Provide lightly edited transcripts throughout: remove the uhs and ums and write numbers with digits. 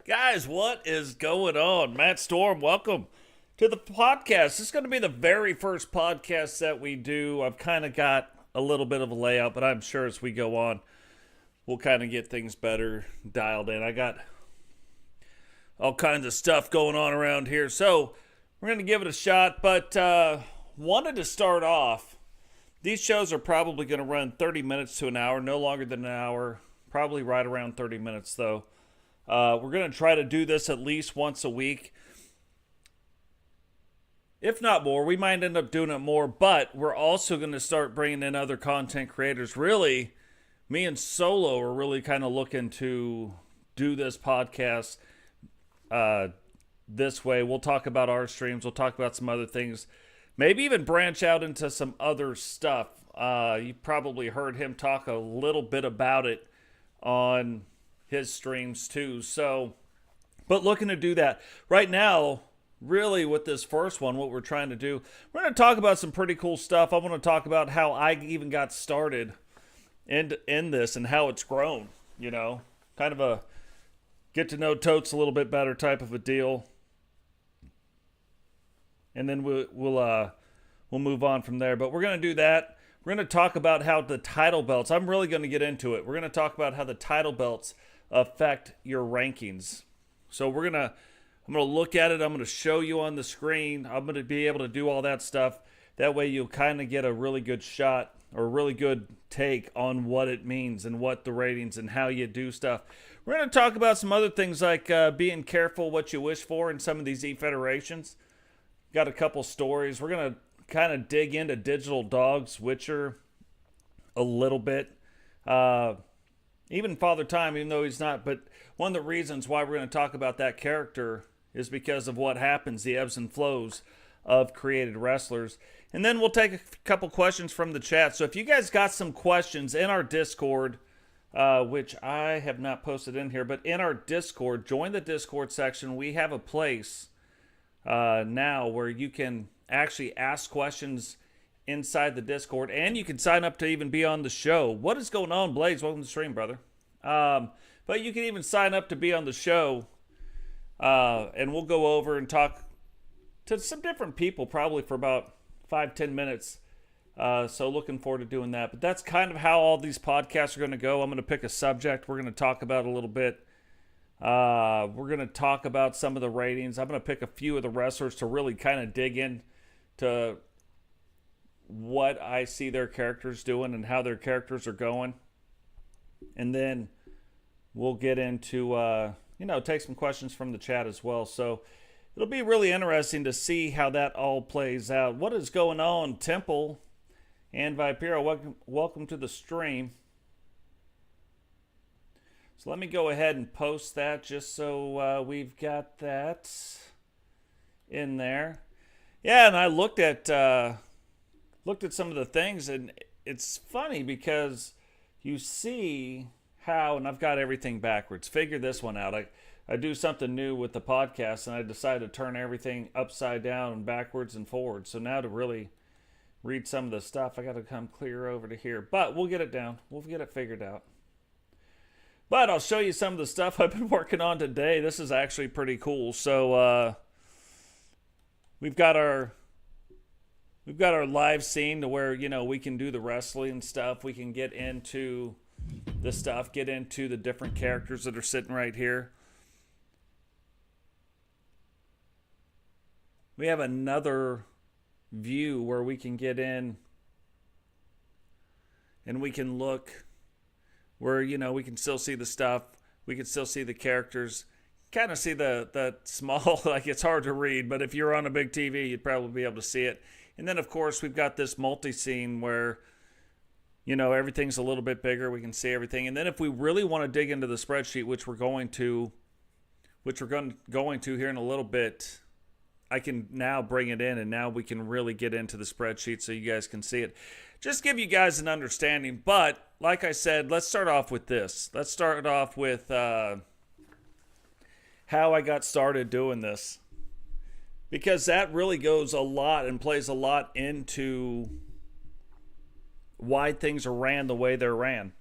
Guys, what is going on? Matt Storm, welcome to the podcast. This is going to be the very first podcast that we do. I've kind of got a little bit of a layout, but I'm sure as we go on, we'll kind of get things better dialed in. I got all kinds of stuff going on around here, so we're going to give it a shot, but wanted to start off. These shows are probably going to run 30 minutes to an hour, no longer than an hour, probably right around 30 minutes, though. We're going to try to do this at least once a week. If not more, we might end up doing it more, but we're also going to start bringing in other content creators. Really, me and Solo are really kind of looking to do this podcast this way. We'll talk about our streams. We'll talk about some other things. Maybe even branch out into some other stuff. You probably heard him talk a little bit about it on his streams too. So, but looking to do that. Right now, really with this first one, what we're trying to do, we're going to talk about some pretty cool stuff. I want to talk about how I even got started in this and how it's grown, you know. Kind of a get to know Totes a little bit better type of a deal. And then we'll move on from there. But we're going to do that. We're going to talk about how the title belts, I'm really going to get into it. We're going to talk about how the title belts affect your rankings. So I'm going to look at it. I'm going to show you on the screen. I'm going to be able to do all that stuff. That way you'll kind of get a really good shot or a really good take on what it means and what the ratings and how you do stuff. We're going to talk about some other things like being careful what you wish for in some of these e-federations. Got a couple stories. We're going to kind of dig into Digital Dog's Witcher a little bit. Even Father Time, even though he's not. But one of the reasons why we're going to talk about that character is because of what happens, the ebbs and flows of created wrestlers. And then we'll take a couple questions from the chat. So if you guys got some questions in our Discord, which I have not posted in here, but in our Discord, join the Discord section. We have a place now where you can actually ask questions inside the Discord, and you can sign up to even be on the show. What is going on, Blaze? Welcome to the stream, brother. But you can even sign up to be on the show, and we'll go over and talk to some different people probably for about 5-10 minutes. So looking forward to doing that. But that's kind of how all these podcasts are going to go. I'm going to pick a subject we're going to talk about a little bit. We're going to talk about some of the ratings. I'm going to pick a few of the wrestlers to really kind of dig in to what I see their characters doing and how their characters are going. And then we'll get into, take some questions from the chat as well. So it'll be really interesting to see how that all plays out. What is going on, Temple and Vipero? Welcome to the stream. So let me go ahead and post that just so we've got that in there. Yeah, and I looked at some of the things, and it's funny because you see how, and I've got everything backwards. Figure this one out. I do something new with the podcast, and I decided to turn everything upside down and backwards and forwards. So now to really read some of the stuff, I got to come clear over to here. But we'll get it down. We'll get it figured out. But I'll show you some of the stuff I've been working on today. This is actually pretty cool. So we've got our live scene to where, we can do the wrestling stuff. We can get into the stuff, get into the different characters that are sitting right here. We have another view where we can get in and we can look where, we can still see the stuff. We can still see the characters. Kind of see the small, like it's hard to read, but if you're on a big TV, you'd probably be able to see it. And then, of course, we've got this multi-scene where, everything's a little bit bigger. We can see everything. And then if we really want to dig into the spreadsheet, which we're going to here in a little bit, I can now bring it in, and now we can really get into the spreadsheet so you guys can see it. Just give you guys an understanding. But, like I said, let's start off with this. Let's start off with how I got started doing this. Because that really goes a lot and plays a lot into why things are ran the way they're ran.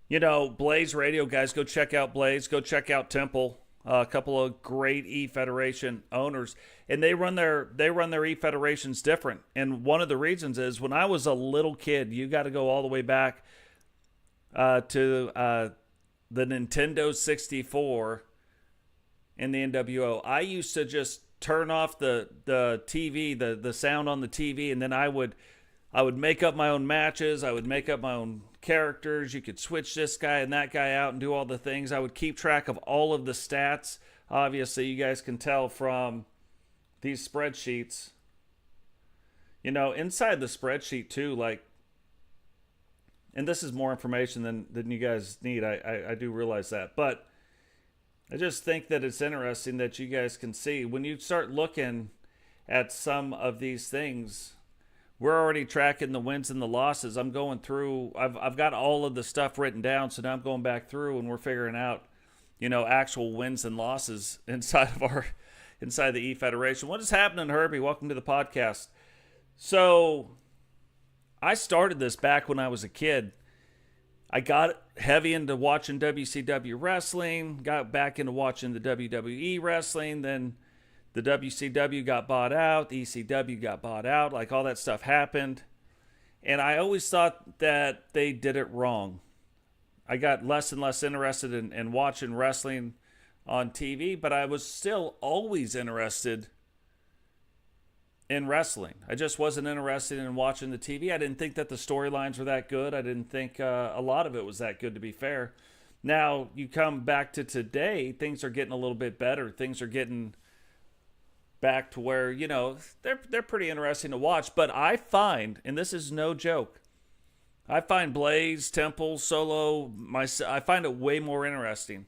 Blaze Radio, guys, go check out Blaze. Go check out Temple. a couple of great E-Federation owners, and they run their E-Federations different. And one of the reasons is when I was a little kid, you got to go all the way back to the Nintendo 64 and the NWO. I used to just turn off the TV, the sound on the TV, and then I would make up my own matches. I would make up my own characters. You could switch this guy and that guy out and do all the things. I would keep track of all of the stats. Obviously, you guys can tell from these spreadsheets. You know, inside the spreadsheet too, like, and this is more information than you guys need. I do realize that. But I just think that it's interesting that you guys can see when you start looking at some of these things. We're already tracking the wins and the losses. I'm going through. I've got all of the stuff written down, so now I'm going back through and we're figuring out, you know, actual wins and losses inside the E-Federation. What is happening, Herbie? Welcome to the podcast. So I started this back when I was a kid. I got heavy into watching WCW wrestling, got back into watching the WWE wrestling, then the WCW got bought out, the ECW got bought out, like all that stuff happened. And I always thought that they did it wrong. I got less and less interested in watching wrestling on TV, but I was still always interested in wrestling. I just wasn't interested in watching the TV. I didn't think that the storylines were that good. I didn't think a lot of it was that good, to be fair. Now, you come back to today, things are getting a little bit better. Things are getting back to where, you know, they're pretty interesting to watch. But I find, and this is no joke, I find Blaze, Temple, Solo, I find it way more interesting.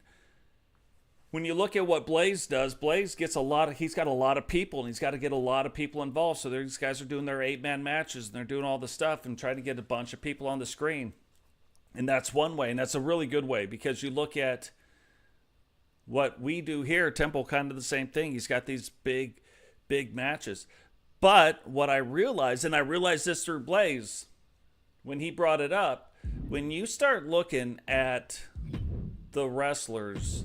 When you look at what Blaze does, Blaze gets he's got a lot of people, and he's got to get a lot of people involved. So these guys are doing their 8-man matches, and they're doing all the stuff and trying to get a bunch of people on the screen. And that's one way, and that's a really good way, because you look at what we do here, Temple, kind of the same thing. He's got these big matches. But what I realized, and I realized this through Blaze, when he brought it up, when you start looking at the wrestlers,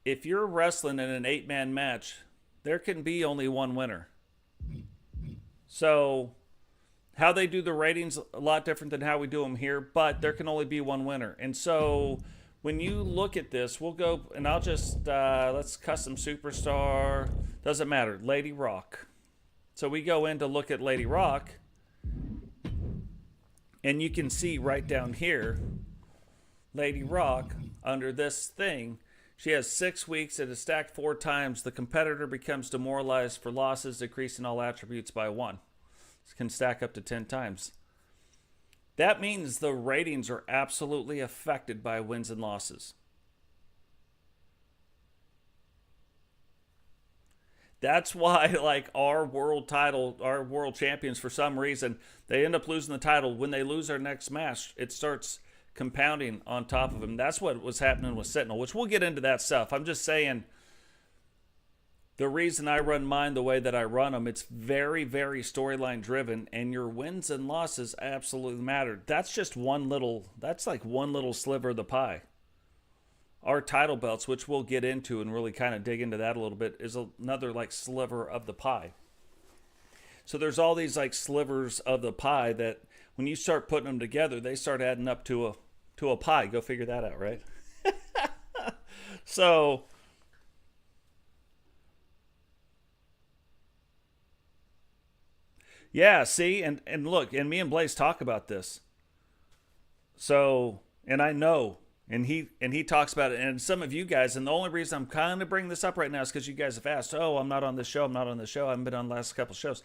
if you're wrestling in an 8-man match, there can be only one winner. So how they do the ratings, a lot different than how we do them here, but there can only be one winner. And so when you look at this, we'll go, and I'll just, let's custom superstar, doesn't matter, Lady Rock. So we go in to look at Lady Rock, and you can see right down here, Lady Rock, under this thing, she has 6 weeks. It is stacked 4 times. The competitor becomes demoralized for losses, decreasing all attributes by 1. It can stack up to 10 times. That means the ratings are absolutely affected by wins and losses. That's why, like, our world champions, for some reason, they end up losing the title. When they lose their next match, it starts compounding on top of them. That's what was happening with Sentinel, which we'll get into that stuff. I'm just saying, the reason I run mine the way that I run them, it's very, very storyline driven, and your wins and losses absolutely matter. That's just that's like one little sliver of the pie. Our title belts, which we'll get into and really kind of dig into that a little bit, is another like sliver of the pie. So there's all these like slivers of the pie that when you start putting them together, they start adding up to a pie. Go figure that out, right? So yeah, see, and look, and me and Blaze talk about this. So, and I know, and he talks about it, and some of you guys, and the only reason I'm kind of bringing this up right now is because you guys have asked, oh, I'm not on this show, I haven't been on the last couple shows.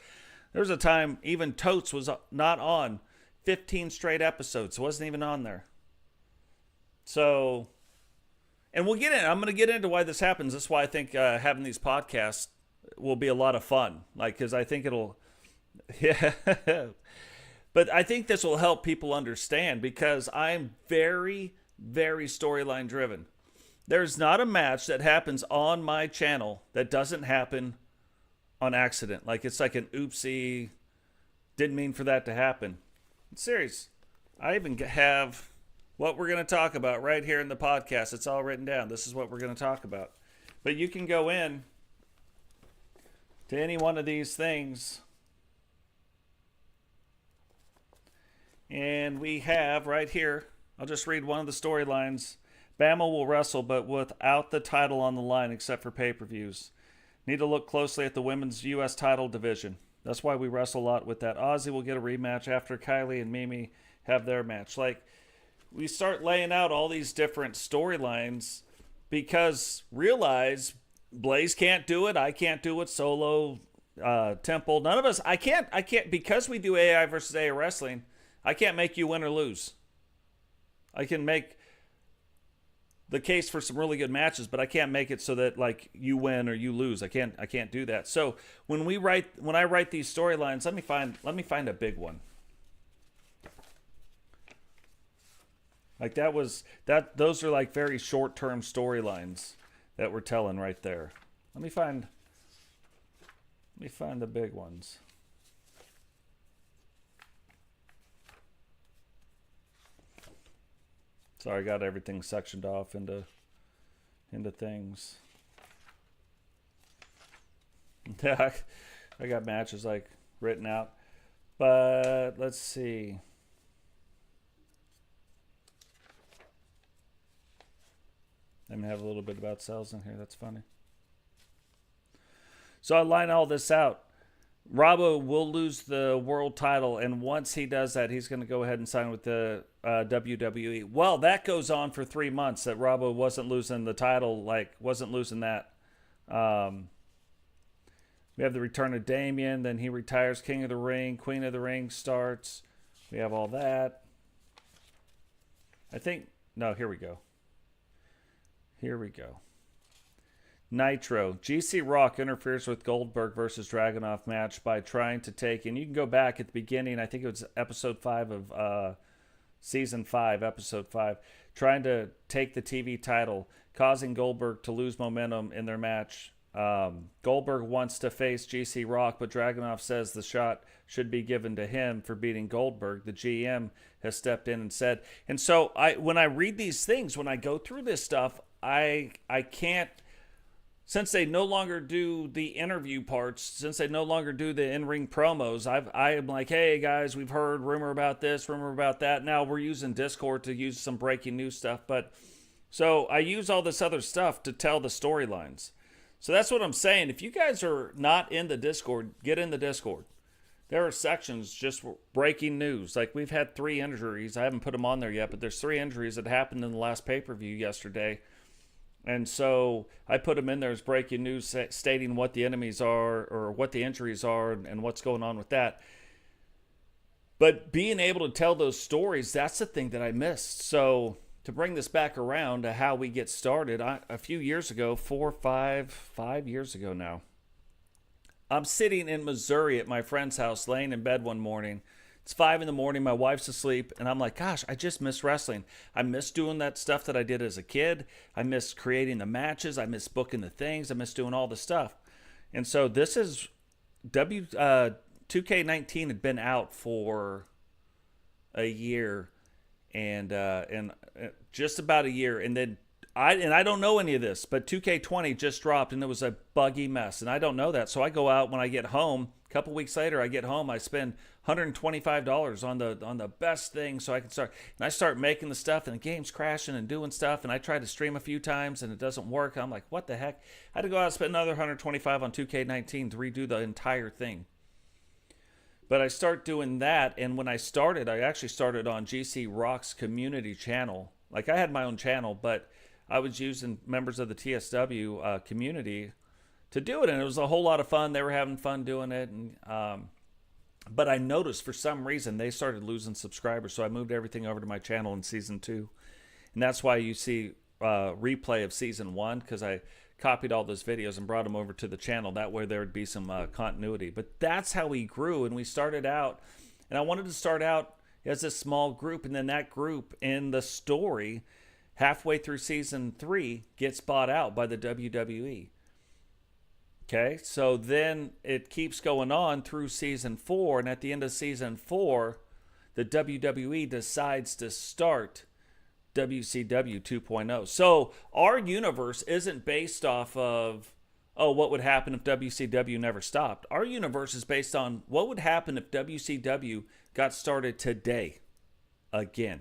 There was a time even Totes was not on 15 straight episodes. It wasn't even on there. So, and we'll get in. I'm going to get into why this happens. That's why I think having these podcasts will be a lot of fun. Like, because I think it'll, yeah. But I think this will help people understand, because I'm very, very storyline driven. There's not a match that happens on my channel that doesn't happen on accident. Like, it's like an oopsie, didn't mean for that to happen. I'm serious. I even have, what we're going to talk about right here in the podcast. It's all written down. This is what we're going to talk about. But you can go in to any one of these things. And we have right here, I'll just read one of the storylines. Bama will wrestle, but without the title on the line except for pay-per-views. Need to look closely at the women's U.S. title division. That's why we wrestle a lot with that. Ozzy will get a rematch after Kylie and Mimi have their match. Like, we start laying out all these different storylines because realize Blaze can't do it. I can't do it. Solo, Temple, none of us. I can't, because we do AI versus AI wrestling, I can't make you win or lose. I can make the case for some really good matches, but I can't make it so that like you win or you lose. I can't do that. So when I write these storylines, let me find a big one. Like those are like very short-term storylines that we're telling right there. Let me find the big ones. Sorry, I got everything sectioned off into things. Yeah, I got matches like written out. But let's see. I'm gonna have a little bit about sales in here. That's funny. So I line all this out. Robbo will lose the world title, and once he does that, he's going to go ahead and sign with the WWE. Well, that goes on for 3 months, that Robbo wasn't losing the title, wasn't losing that. We have the return of Damien, then he retires King of the Ring, Queen of the Ring starts. We have all that. Here we go. Nitro. GC Rock interferes with Goldberg versus Dragunov match by trying to take, and you can go back at the beginning, I think it was episode 5 of season 5, episode 5, trying to take the TV title, causing Goldberg to lose momentum in their match. Goldberg wants to face GC Rock, but Dragunov says the shot should be given to him for beating Goldberg. The GM has stepped in and said, and so when I read these things, when I go through this stuff, I can't, since they no longer do the interview parts, since they no longer do the in-ring promos, I am like, hey guys, we've heard rumor about this, rumor about that. Now we're using Discord to use some breaking news stuff. But so I use all this other stuff to tell the storylines. So that's what I'm saying. If you guys are not in the Discord, get in the Discord. There are sections just breaking news. Like we've had 3 injuries. I haven't put them on there yet, but there's 3 injuries that happened in the last pay-per-view yesterday. And so I put them in there as breaking news, stating what the enemies are or what the injuries are and what's going on with that. But being able to tell those stories, that's the thing that I missed. So to bring this back around to how we get started, a few years ago, 5 years ago now, I'm sitting in Missouri at my friend's house, laying in bed one morning. It's 5 a.m, my wife's asleep, and I'm like, gosh, I just miss wrestling. I miss doing that stuff that I did as a kid. I miss creating the matches. I miss booking the things. I miss doing all the stuff. And so this is 2K19 had been out for a year and just about a year. And then I don't know any of this, but 2K20 just dropped, and it was a buggy mess, and I don't know that. So I go out when I get home. A couple weeks later, I get home. I spend $125 on the best thing so I can start. And I start making the stuff, and the game's crashing and doing stuff. And I try to stream a few times, and it doesn't work. I'm like, what the heck? I had to go out and spend another $125 on 2K19 to redo the entire thing. But I start doing that, and when I started, I actually started on GC Rock's community channel. Like I had my own channel, but I was using members of the TSW community to do it, and it was a whole lot of fun. They were having fun doing it, and but I noticed for some reason they started losing subscribers, so I moved everything over to my channel in season 2, and that's why you see replay of season 1, because I copied all those videos and brought them over to the channel. That way there would be some continuity. But that's how we grew, and we started out, and I wanted to start out as a small group, and then that group in the story halfway through season 3 gets bought out by the WWE. Okay, so then it keeps going on through season 4, and at the end of season 4, the WWE decides to start WCW 2.0. So our universe isn't based off of, oh, what would happen if WCW never stopped. Our universe is based on what would happen if WCW got started today again.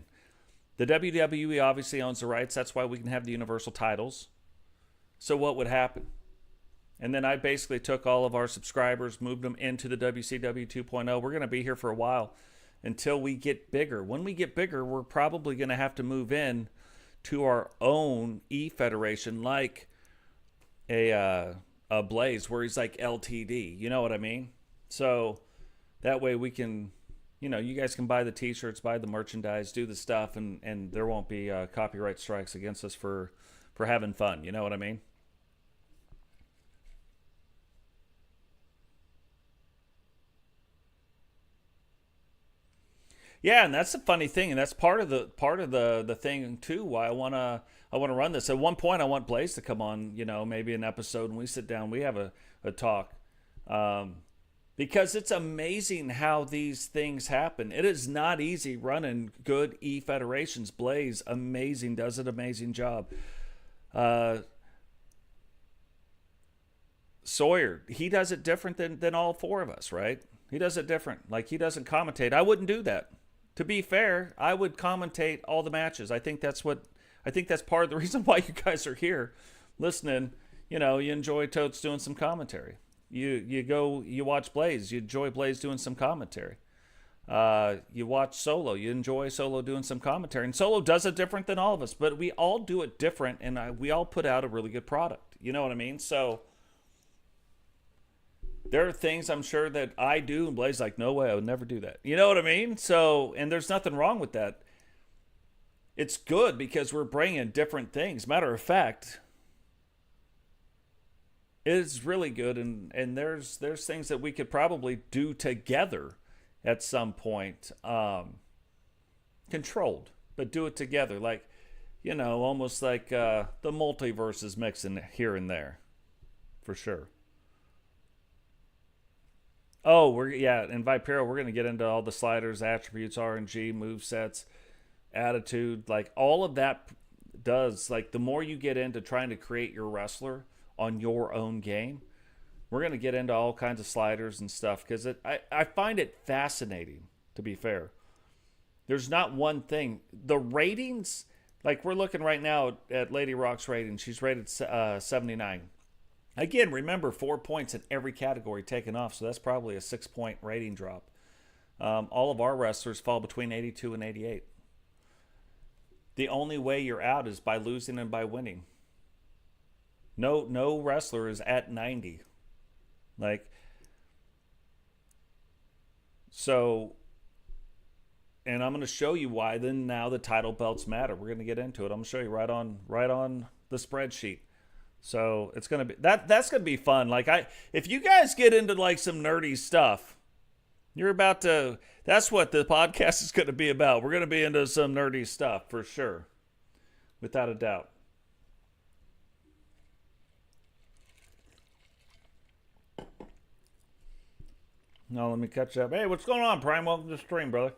The WWE obviously owns the rights. That's why we can have the universal titles. So what would happen? And then I basically took all of our subscribers, moved them into the WCW 2.0. We're going to be here for a while until we get bigger. When we get bigger, we're probably going to have to move in to our own E-Federation, like a Blaze, where he's like LTD. You know what I mean? So that way we can, you guys can buy the T-shirts, buy the merchandise, do the stuff, and there won't be copyright strikes against us for having fun. You know what I mean? Yeah, and that's the funny thing, and that's part of the thing too. Why I wanna run this. At one point, I want Blaze to come on. Maybe an episode, and we sit down, we have a talk, because it's amazing how these things happen. It is not easy running good E-Federations. Blaze, amazing, does an amazing job. Sawyer, he does it different than all four of us, right? He does it different. Like, he doesn't commentate. I wouldn't do that. To be fair, I would commentate all the matches. I think that's part of the reason why you guys are here listening. You enjoy Totes doing some commentary. You watch Blaze, you enjoy Blaze doing some commentary. You watch Solo, you enjoy Solo doing some commentary. And Solo does it different than all of us, but we all do it different, and we all put out a really good product. You know what I mean? So there are things I'm sure that I do, and Blaze's like, no way, I would never do that. You know what I mean? So, and there's nothing wrong with that. It's good because we're bringing different things. Matter of fact, it's really good, and there's things that we could probably do together at some point, controlled, but do it together, like, almost like the multiverse is mixing here and there, for sure. Oh, and Vipero, we're going to get into all the sliders, attributes, RNG, move sets, attitude, like all of that does, like the more you get into trying to create your wrestler on your own game, we're going to get into all kinds of sliders and stuff, because I find it fascinating, to be fair. There's not one thing. The ratings, like we're looking right now at Lady Rock's rating. She's rated 79. Again, remember, 4 points in every category taken off, so that's probably a 6-point rating drop. All of our wrestlers fall between 82 and 88. The only way you're out is by losing and by winning. No wrestler is at 90. So, and I'm going to show you why then now the title belts matter. We're going to get into it. I'm going to show you right on the spreadsheet. So it's gonna be that's gonna be fun. If you guys get into like some nerdy stuff, that's what the podcast is gonna be about. We're gonna be into some nerdy stuff for sure, without a doubt. Now let me catch up. Hey, what's going on, Prime? Welcome to the stream, brother.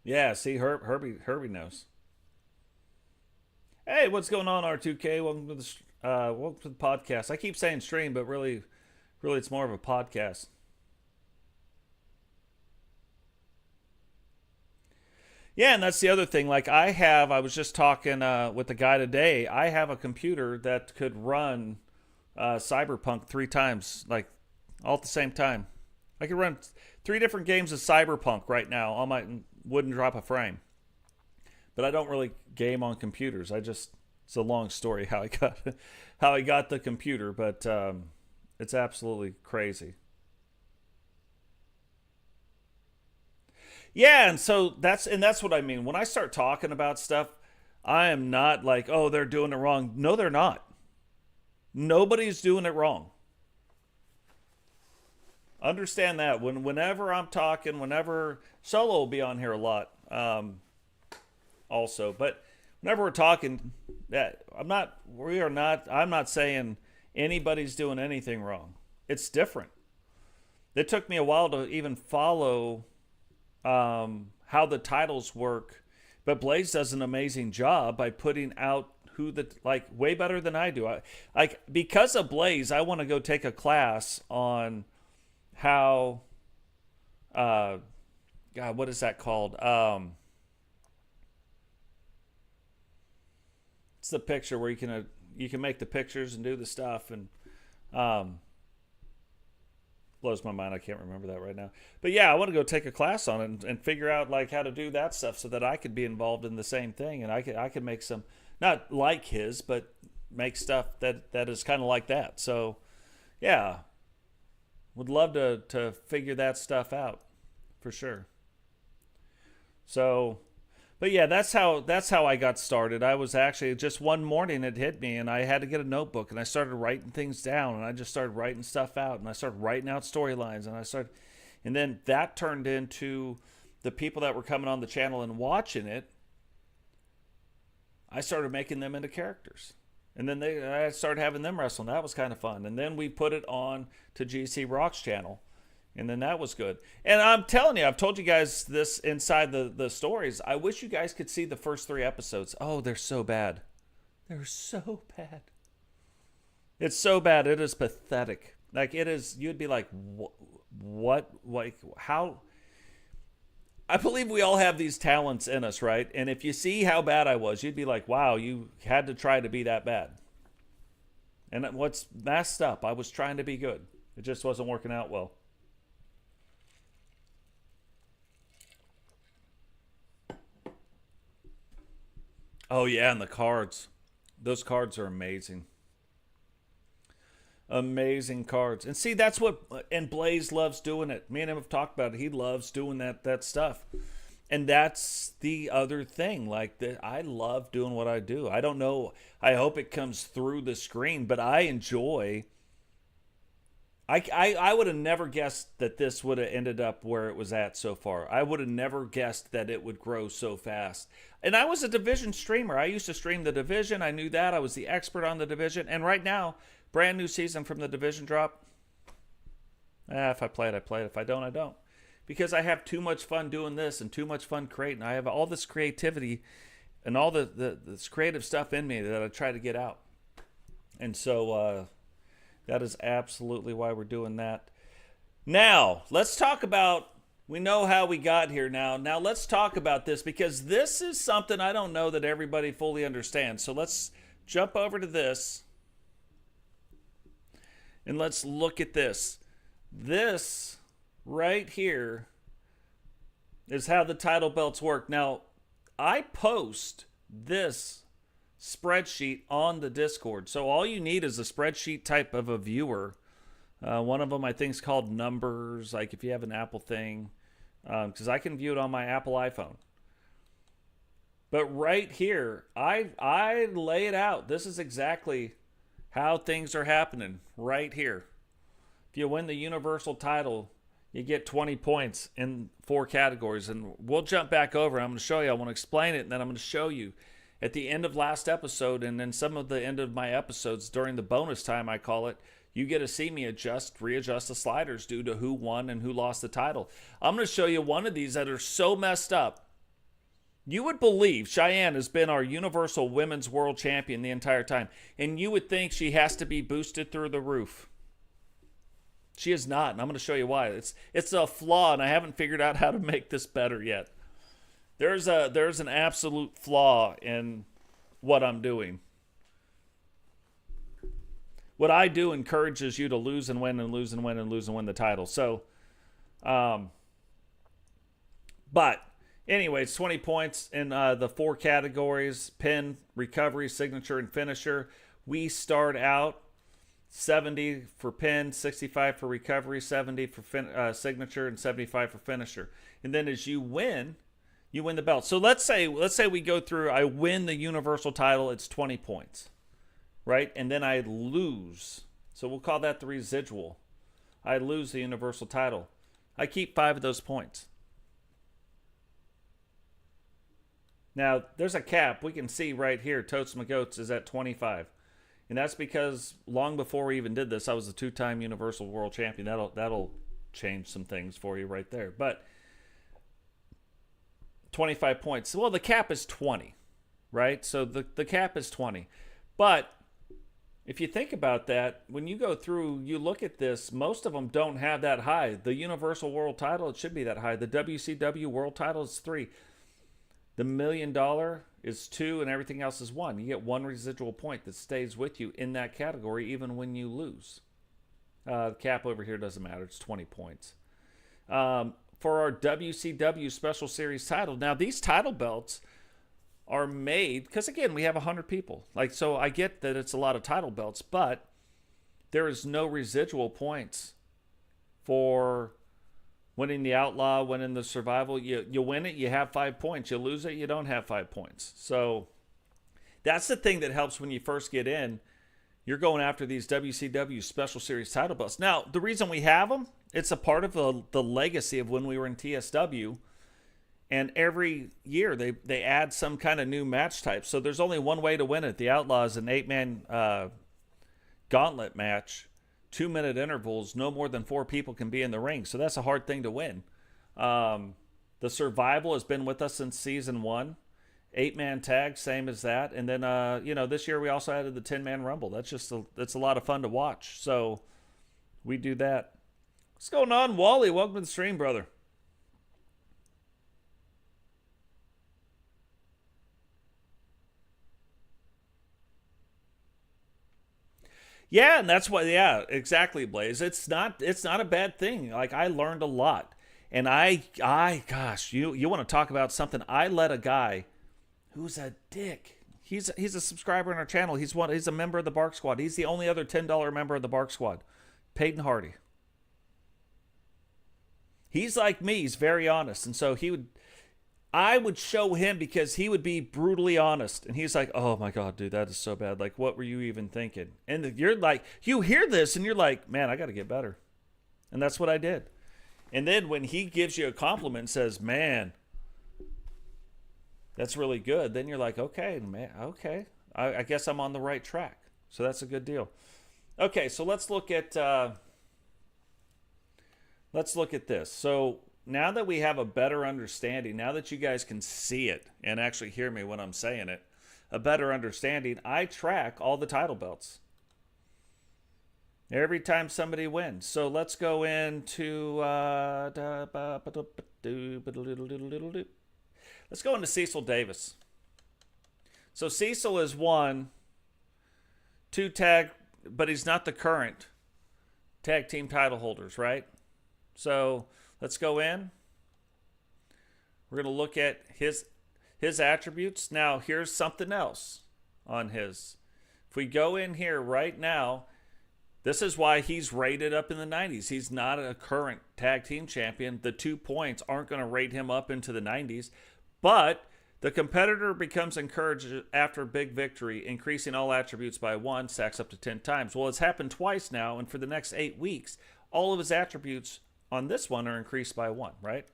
Yeah, see, Herbie knows. Hey, what's going on, R2K? Welcome to the podcast. I keep saying stream, but really it's more of a podcast. Yeah, and that's the other thing. Like I was just talking with the guy today. I have a computer that could run Cyberpunk 3 times, like all at the same time. I could run 3 different games of Cyberpunk right now. Wouldn't drop a frame. But I don't really game on computers. It's a long story how I got the computer, but it's absolutely crazy. Yeah, and so that's what I mean. When I start talking about stuff, I am not like, oh, they're doing it wrong. No, they're not. Nobody's doing it wrong. Understand that. Whenever I'm talking, whenever Solo will be on here a lot, also, but whenever we're talking, I'm not saying anybody's doing anything wrong. It's different. It took me a while to even follow how the titles work, but Blaze does an amazing job by putting out who the like way better than I do. Because of Blaze, I want to go take a class on how God, what is that called? It's the picture where you can make the pictures and do the stuff, and blows my mind. I can't remember that right now. But yeah, I want to go take a class on it and figure out like how to do that stuff so that I could be involved in the same thing, and I could make some, not like his, but make stuff that is kind of like that. So yeah, would love to figure that stuff out for sure. So, but yeah, that's how I got started. I was actually just one morning it hit me, and I had to get a notebook, and I started writing things down, and I just started writing stuff out, and I started writing out storylines, and then that turned into the people that were coming on the channel and watching it. I started making them into characters, and then I started having them wrestle, and that was kind of fun. And then we put it on to GC Rock's channel. And then that was good. And I'm telling you, I've told you guys this inside the stories. I wish you guys could see the first 3 episodes. Oh, they're so bad. They're so bad. It's so bad. It is pathetic. Like, it is, you'd be like, what? Like, how? I believe we all have these talents in us, right? And if you see how bad I was, you'd be like, wow, you had to try to be that bad. And what's messed up, I was trying to be good. It just wasn't working out well. Oh, yeah, and the cards. Those cards are amazing. Amazing cards. And see, that's what, and Blaze loves doing it. Me and him have talked about it. He loves doing that stuff. And that's the other thing. Like, I love doing what I do. I don't know. I hope it comes through the screen, but I enjoy. I would have never guessed that this would have ended up where it was at so far. I would have never guessed that it would grow so fast. And I was a Division streamer. I used to stream the Division. I knew that. I was the expert on the Division. And right now, brand new season from the Division drop. If I play it, I play it. If I don't, I don't. Because I have too much fun doing this and too much fun creating. I have all this creativity and all this creative stuff in me that I try to get out. And so that is absolutely why we're doing that. Now, let's talk about, we know how we got here now. Now, let's talk about this, because this is something I don't know that everybody fully understands. So let's jump over to this, and let's look at this. This right here is how the title belts work. Now, I post this spreadsheet on the Discord. So all you need is a spreadsheet type of a viewer. One of them I think is called Numbers, like if you have an Apple thing, because I can view it on my Apple iPhone. But right here, I lay it out. This is exactly how things are happening right here. If you win the Universal title, you get 20 points in 4 categories. And we'll jump back over. I'm going to show you. I want to explain it, and then I'm going to show you at the end of last episode, and then some of the end of my episodes during the bonus time, I call it, you get to see me readjust the sliders due to who won and who lost the title. I'm going to show you one of these that are so messed up. You would believe Cheyenne has been our Universal Women's World Champion the entire time, and you would think she has to be boosted through the roof. She is not, and I'm going to show you why. It's a flaw, and I haven't figured out how to make this better yet. There's an absolute flaw in what I'm doing. What I do encourages you to lose and win and lose and win and lose and win the title. So, but anyways, 20 points in the 4 categories: pin, recovery, signature, and finisher. We start out 70 for pin, 65 for recovery, 70 for signature, and 75 for finisher. And then as you win the belt. So let's say we go through, I win the Universal title, it's 20 points, right? And then I lose. So we'll call that the residual. I lose the Universal title. I keep 5 of those points. Now, there's a cap. We can see right here, Totes My Goats is at 25. And that's because long before we even did this, I was a 2-time Universal World Champion. That'll change some things for you right there. But 25 points. Well, the cap is 20, right? So the cap is 20. But if you think about that, when you go through, you look at this, most of them don't have that high. The Universal World title, it should be that high. The WCW World title is 3. The $1 million is 2, and everything else is 1. You get 1 residual point that stays with you in that category, even when you lose. The cap over here doesn't matter. It's 20 points. For our WCW Special Series title, now these title belts are made, because again, we have 100 people. Like, so I get that it's a lot of title belts, but there is no residual points for winning the Outlaw, winning the Survival. You win it, you have 5 points. You lose it, you don't have 5 points. So that's the thing that helps when you first get in. You're going after these WCW Special Series title belts. Now, the reason we have them, it's a part of the legacy of when we were in TSW. And every year they add some kind of new match type. So there's only one way to win it. The Outlaw is an 8-man gauntlet match, 2-minute intervals. No more than 4 people can be in the ring. So that's a hard thing to win. The Survival has been with us since season 1. 8-man tag, same as that. And then, this year we also added the 10-man Rumble. That's a lot of fun to watch. So we do that. What's going on, Wally? Welcome to the stream, brother. Yeah, and that's what. Yeah, exactly, Blaze. It's not a bad thing. Like, I learned a lot, and gosh, you want to talk about something? I let a guy who's a dick. He's a subscriber on our channel. He's a member of the Bark Squad. He's the only other $10 member of the Bark Squad. Peyton Hardy. He's like me. He's very honest, and so I would show him because he would be brutally honest. And he's like, oh my God, dude, that is so bad. Like, what were you even thinking? And you're like, you hear this and you're like, man, I got to get better. And that's what I did. And then when he gives you a compliment and says, man, that's really good. Then you're like, okay, man, okay. I guess I'm on the right track. So that's a good deal. Okay, so let's look at this. So now that we have a better understanding, now that you guys can see it and actually hear me when I'm saying it, a better understanding, I track all the title belts every time somebody wins. So let's go into let's go into Cecil Davis. So Cecil has won 2 tag, but he's not the current tag team title holders, right? So let's go in. We're going to look at his attributes. Now, here's something else on his. If we go in here right now, this is why he's rated up in the 90s. He's not a current tag team champion. The 2 points aren't going to rate him up into the 90s. But the competitor becomes encouraged after a big victory, increasing all attributes by 1, stacks up to 10 times. Well, it's happened twice now, and for the next 8 weeks, all of his attributes on this one are increased by 1, right?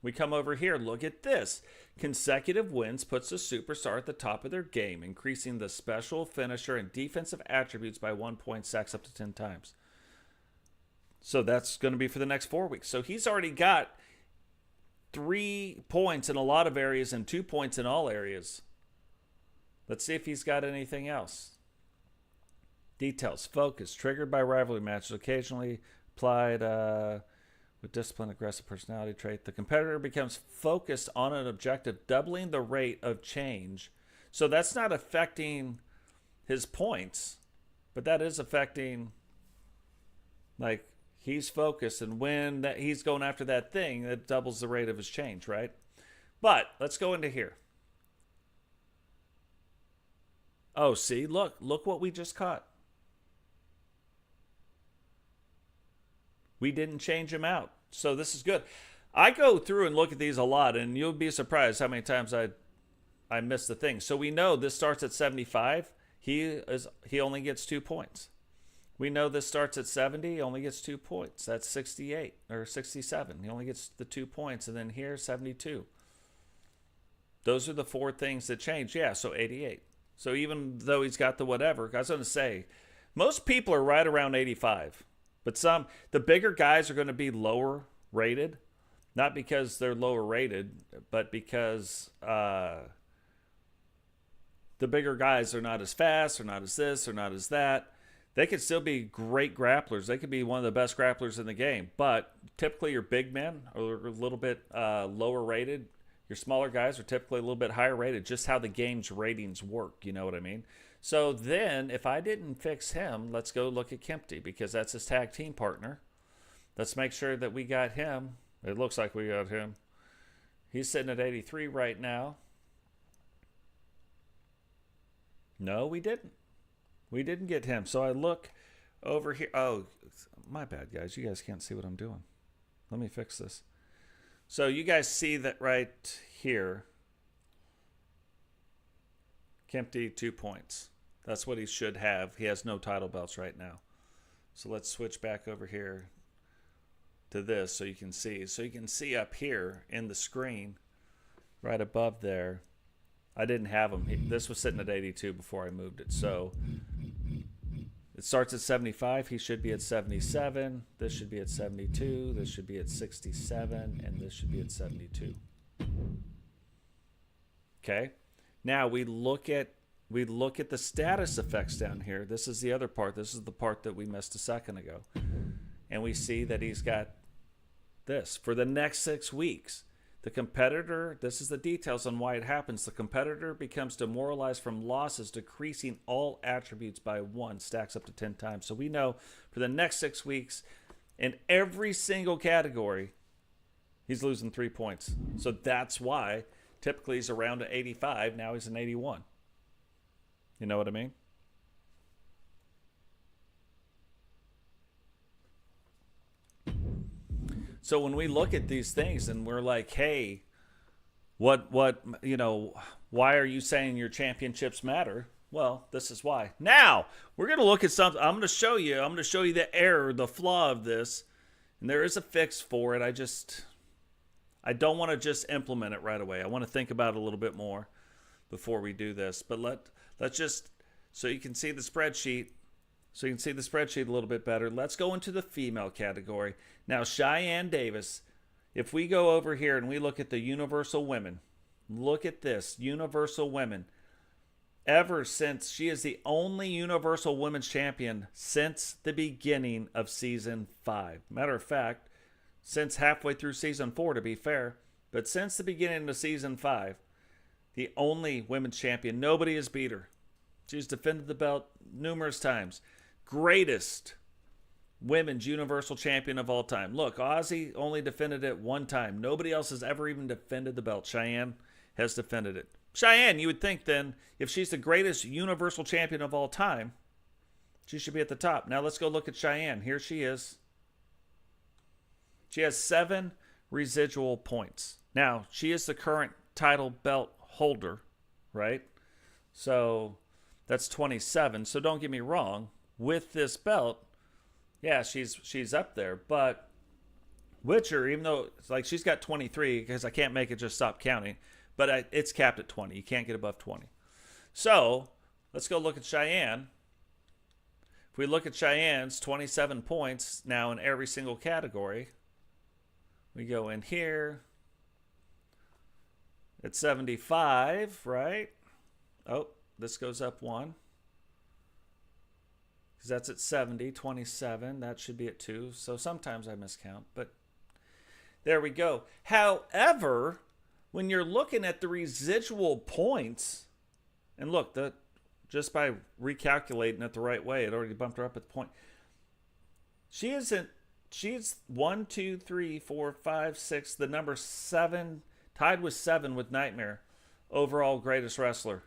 We come over here, look at this. Consecutive wins puts the superstar at the top of their game, increasing the special, finisher, and defensive attributes by 1 point, stacks up to 10 times. So that's going to be for the next 4 weeks. So he's already got 3 points in a lot of areas and 2 points in all areas. Let's see if he's got anything else. Details. Focus. Triggered by rivalry matches. Occasionally applied with discipline, aggressive personality trait. The competitor becomes focused on an objective, doubling the rate of change. So that's not affecting his points, but that is affecting, like, he's focused, and when he's going after that thing, that doubles the rate of his change, right? But let's go into here. Oh, see, look what we just caught. We didn't change him out. So this is good. I go through and look at these a lot, and you'll be surprised how many times I miss the thing. So we know this starts at 75. He only gets 2 points. We know this starts at 70. He only gets 2 points. That's 68 or 67. He only gets the 2 points. And then here, 72. Those are the 4 things that change. Yeah, so 88. So even though he's got the whatever, I was going to say, most people are right around 85. But the bigger guys are going to be lower rated. Not because they're lower rated, but because the bigger guys are not as fast, or not as this, or not as that. They could still be great grapplers. They could be one of the best grapplers in the game. But typically your big men are a little bit lower rated. Your smaller guys are typically a little bit higher rated. Just how the game's ratings work. You know what I mean? So then, if I didn't fix him, let's go look at Kempty, because that's his tag team partner. Let's make sure that we got him. It looks like we got him. He's sitting at 83 right now. No, we didn't. We didn't get him. So I look over here. Oh, my bad, guys. You guys can't see what I'm doing. Let me fix this. So you guys see that right here. Kempty, 2 points. That's what he should have. He has no title belts right now. So let's switch back over here to this so you can see. So you can see up here in the screen, right above there, I didn't have him. This was sitting at 82 before I moved it. So it starts at 75. He should be at 77. This should be at 72. This should be at 67. And this should be at 72. Okay. Now we look at the status effects down here. This is the other part. This is the part that we missed a second ago. And we see that he's got this. For the next 6 weeks, the competitor, this is the details on why it happens. The competitor becomes demoralized from losses, decreasing all attributes by 1, stacks up to 10 times. So we know for the next 6 weeks, in every single category, he's losing 3 points. So that's why typically he's around an 85. Now he's an 81. You know what I mean? So when we look at these things and we're like, hey, why are you saying your championships matter? Well, this is why. Now, we're going to look at something. I'm going to show you the error, the flaw of this. And there is a fix for it. I don't want to just implement it right away. I want to think about it a little bit more before we do this. But let's just, so you can see the spreadsheet. So you can see the spreadsheet a little bit better. Let's go into the female category. Now, Cheyenne Davis, if we go over here and we look at the Universal Women, look at this, Universal Women. Ever since, she is the only Universal Women's Champion since the beginning of Season 5. Matter of fact, since halfway through Season 4, to be fair, but since the beginning of Season 5, the only Women's Champion. Nobody has beat her. She's defended the belt numerous times. Greatest Women's Universal Champion of all time. Look, Ozzy only defended it 1 time. Nobody else has ever even defended the belt. Cheyenne has defended it. Cheyenne, you would think then, if she's the greatest Universal Champion of all time, she should be at the top. Now let's go look at Cheyenne. Here she is. She has 7 residual points. Now, she is the current title belt holder, right? So that's 27. So don't get me wrong. With this belt, yeah, she's up there. But Witcher, even though it's like she's got 23, because I can't make it just stop counting, but it's capped at 20. You can't get above 20. So let's go look at Cheyenne. If we look at Cheyenne's 27 points now in every single category, we go in here. It's 75, right? Oh, this goes up 1. Because that's at 70, 27. That should be at 2. So sometimes I miscount, but there we go. However, when you're looking at the residual points, and look, just by recalculating it the right way, it already bumped her up at the point. She's 1, 2, 3, 4, 5, 6, the number 7, tied with 7 with Nightmare, overall greatest wrestler.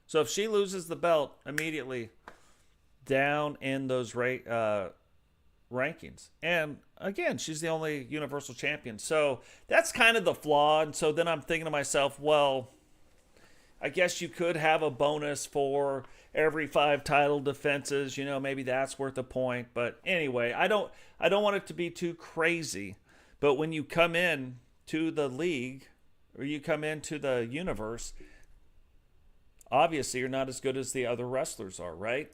So if she loses the belt immediately, down in those rankings. And again, she's the only Universal Champion. So that's kind of the flaw. And so then I'm thinking to myself, well, I guess you could have a bonus for every 5 title defenses. Maybe that's worth a point. But anyway, I don't want it to be too crazy. But when you come in to the league or you come into the universe, obviously you're not as good as the other wrestlers are, right?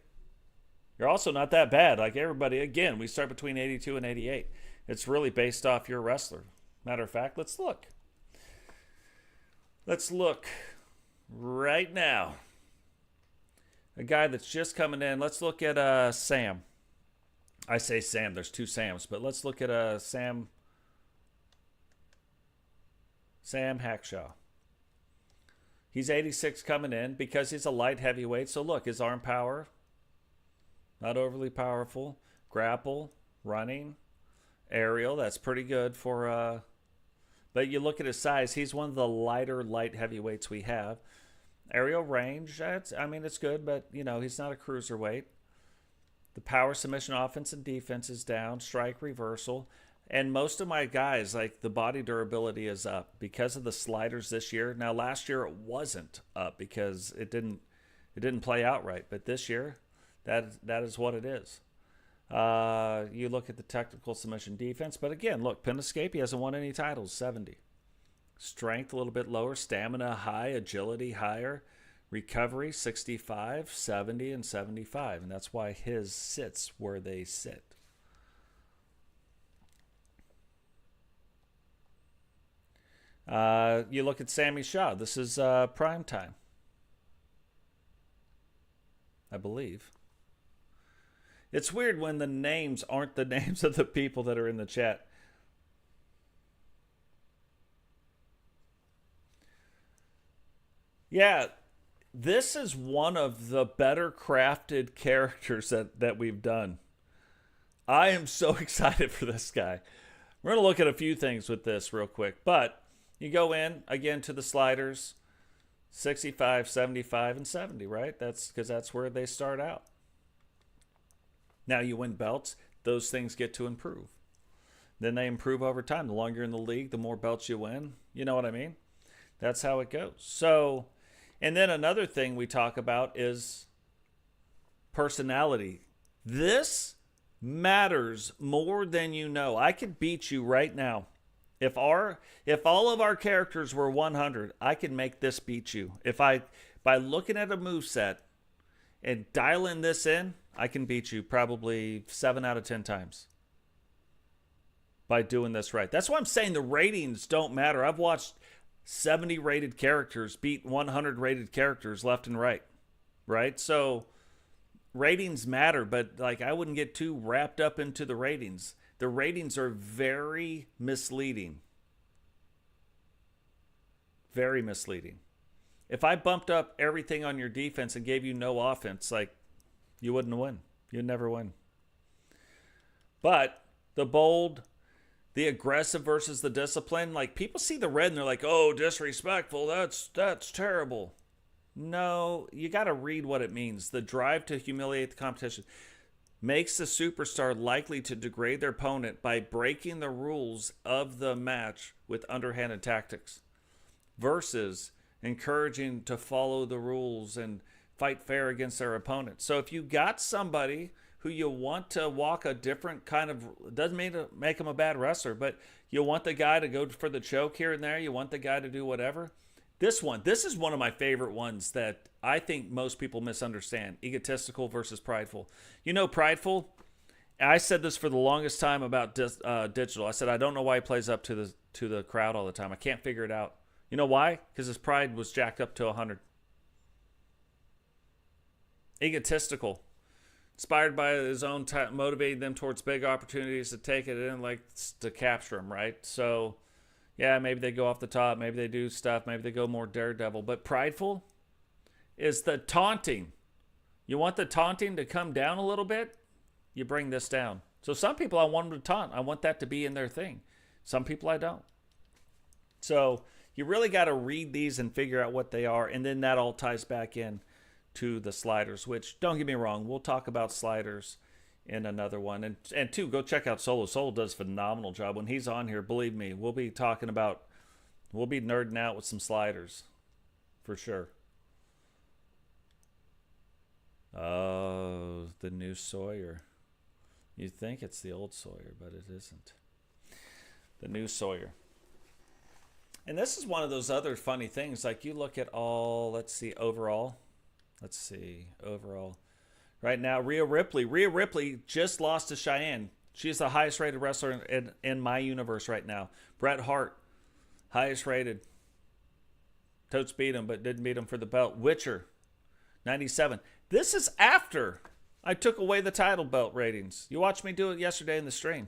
You're also not that bad. Like everybody, again, we start between 82 and 88. It's really based off your wrestler. Matter of fact, let's look. Let's look right now. A guy that's just coming in. Let's look at Sam. I say Sam. There's two Sams, but let's look at Sam Hackshaw. He's 86 coming in because he's a light heavyweight. So look, his arm power, not overly powerful. Grapple, running, aerial. That's pretty good for. But you look at his size. He's one of the lighter light heavyweights we have. Aerial range. It's good, but he's not a cruiserweight. The power, submission, offense, and defense is down. Strike, reversal. And most of my guys, like the body durability is up because of the sliders this year. Now, last year it wasn't up because it didn't play out right. But this year, that is what it is. You look at the technical submission defense. But again, look, pin escape, he hasn't won any titles, 70. Strength a little bit lower. Stamina high. Agility higher. Recovery 65, 70, and 75. And that's why his sits where they sit. You look at Sammy Shaw. This is prime time, I believe. It's weird when the names aren't the names of the people that are in the chat. Yeah, this is one of the better crafted characters that we've done. I am so excited for this guy. We're going to look at a few things with this real quick, but you go in, again, to the sliders, 65, 75, and 70, right? That's because that's where they start out. Now you win belts, those things get to improve. Then they improve over time. The longer you're in the league, the more belts you win. You know what I mean? That's how it goes. So, and then another thing we talk about is personality. This matters more than you know. I could beat you right now. If all of our characters were 100, I could make this beat you. By looking at a moveset and dialing this in, I can beat you probably 7 out of 10 times by doing this right. That's why I'm saying the ratings don't matter. I've watched 70 rated characters beat 100 rated characters left and right. Right? So ratings matter, but I wouldn't get too wrapped up into the ratings. The ratings are very misleading. Very misleading. If I bumped up everything on your defense and gave you no offense, you wouldn't win. You'd never win. But the bold, the aggressive versus the discipline, people see the red and they're like, oh, disrespectful. That's terrible. No, you got to read what it means. The drive to humiliate the competition makes the superstar likely to degrade their opponent by breaking the rules of the match with underhanded tactics versus encouraging to follow the rules and fight fair against their opponent. So if you got somebody who you want to walk a different kind of, doesn't mean to make them a bad wrestler, but you want the guy to go for the choke here and there, you want the guy to do whatever. This is one of my favorite ones that I think most people misunderstand. Egotistical versus prideful. Prideful, I said this for the longest time about digital. I said, I don't know why he plays up to the crowd all the time. I can't figure it out. You know why? Because his pride was jacked up to 100. Egotistical. Inspired by his own time, motivating them towards big opportunities to take it in, to capture them, right? So, yeah, maybe they go off the top. Maybe they do stuff. Maybe they go more daredevil. But prideful is the taunting. You want the taunting to come down a little bit? You bring this down. So some people I want them to taunt. I want that to be in their thing. Some people I don't. So you really got to read these and figure out what they are. And then that all ties back in to the sliders, which, don't get me wrong, we'll talk about sliders in another one. And two, go check out Solo. Solo does a phenomenal job. When he's on here, believe me, we'll be nerding out with some sliders for sure. Oh, the new Sawyer. You think it's the old Sawyer, but it isn't. The new Sawyer. And this is one of those other funny things. You look at overall. Right now, Rhea Ripley just lost to Cheyenne. She's the highest rated wrestler in my universe right now. Bret Hart, highest rated. Totes beat him, but didn't beat him for the belt. Witcher, 97. This is after I took away the title belt ratings. You watched me do it yesterday in the stream.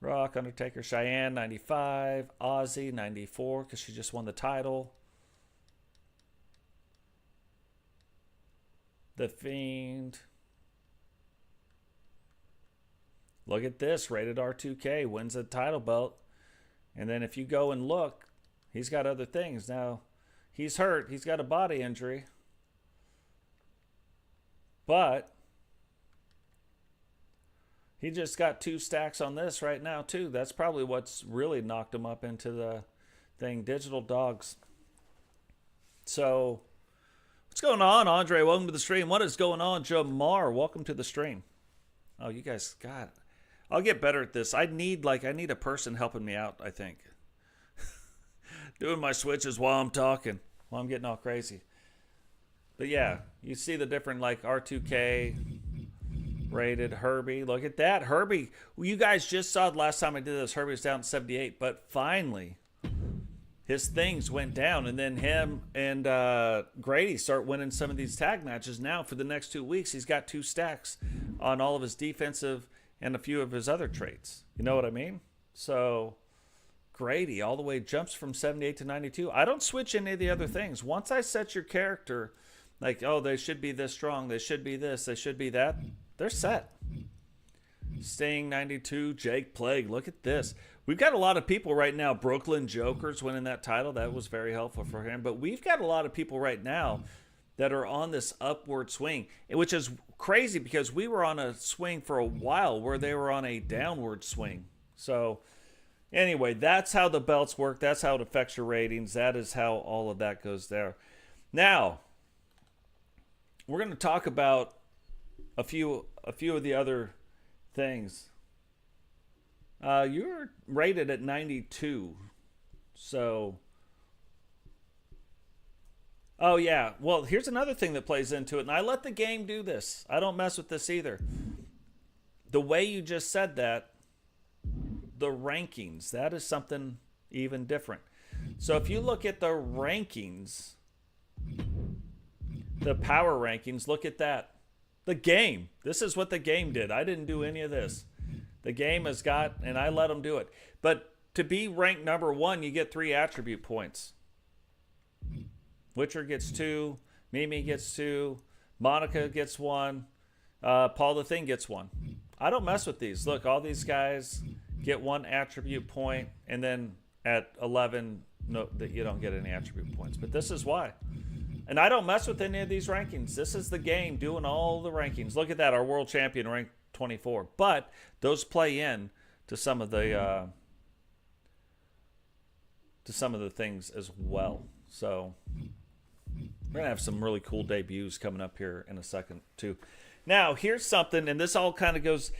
Rock, Undertaker, Cheyenne, 95. Ozzy, 94, because she just won the title. The Fiend. Look at this. Rated R2K wins the title belt. And then if you go and look, he's got other things. Now, he's hurt. He's got a body injury. But he just got 2 stacks on this right now, too. That's probably what's really knocked him up into the thing. Digital Dogs. So, what's going on, Andre? Welcome to the stream. What is going on, Jamar? Welcome to the stream. Oh, you guys, God. I'll get better at this. I need a person helping me out, I think. Doing my switches while I'm talking, while I'm getting all crazy. But yeah, you see the different like R2K rated Herbie. Look at that. Herbie, well, you guys just saw the last time I did this. Herbie was down to 78, but finally his things went down, and then him and Grady start winning some of these tag matches. Now for the next 2 weeks, he's got 2 stacks on all of his defensive and a few of his other traits. You know what I mean? So Grady all the way jumps from 78 to 92. I don't switch any of the other things. Once I set your character, like, oh, they should be this strong, they should be this, they should be that, they're set. Sting, 92. Jake Plague, look at this. We've got a lot of people right now. Brooklyn Joker's winning that title. That was very helpful for him. But we've got a lot of people right now that are on this upward swing, which is crazy because we were on a swing for a while where they were on a downward swing. So anyway, that's how the belts work. That's how it affects your ratings. That is how all of that goes there. Now, we're going to talk about a few of the other things. You're rated at 92. So, oh yeah. Well, here's another thing that plays into it, and I let the game do this. I don't mess with this either. The way you just said that, the rankings, that is something even different. So if you look at the rankings, the power rankings, look at that. The game. This is what the game did. I didn't do any of this. The game has got, and I let them do it. But to be ranked number 1, you get 3 attribute points. Witcher gets 2. Mimi gets 2. Monica gets 1. Paul the Thing gets 1. I don't mess with these. Look, all these guys get 1 attribute point, and then at 11, no, that you don't get any attribute points. But this is why. And I don't mess with any of these rankings. This is the game doing all the rankings. Look at that. Our world champion ranked 24. But those play in to some of the things as well. So we're going to have some really cool debuts coming up here in a second too. Now, here's something, and this all kind of goes,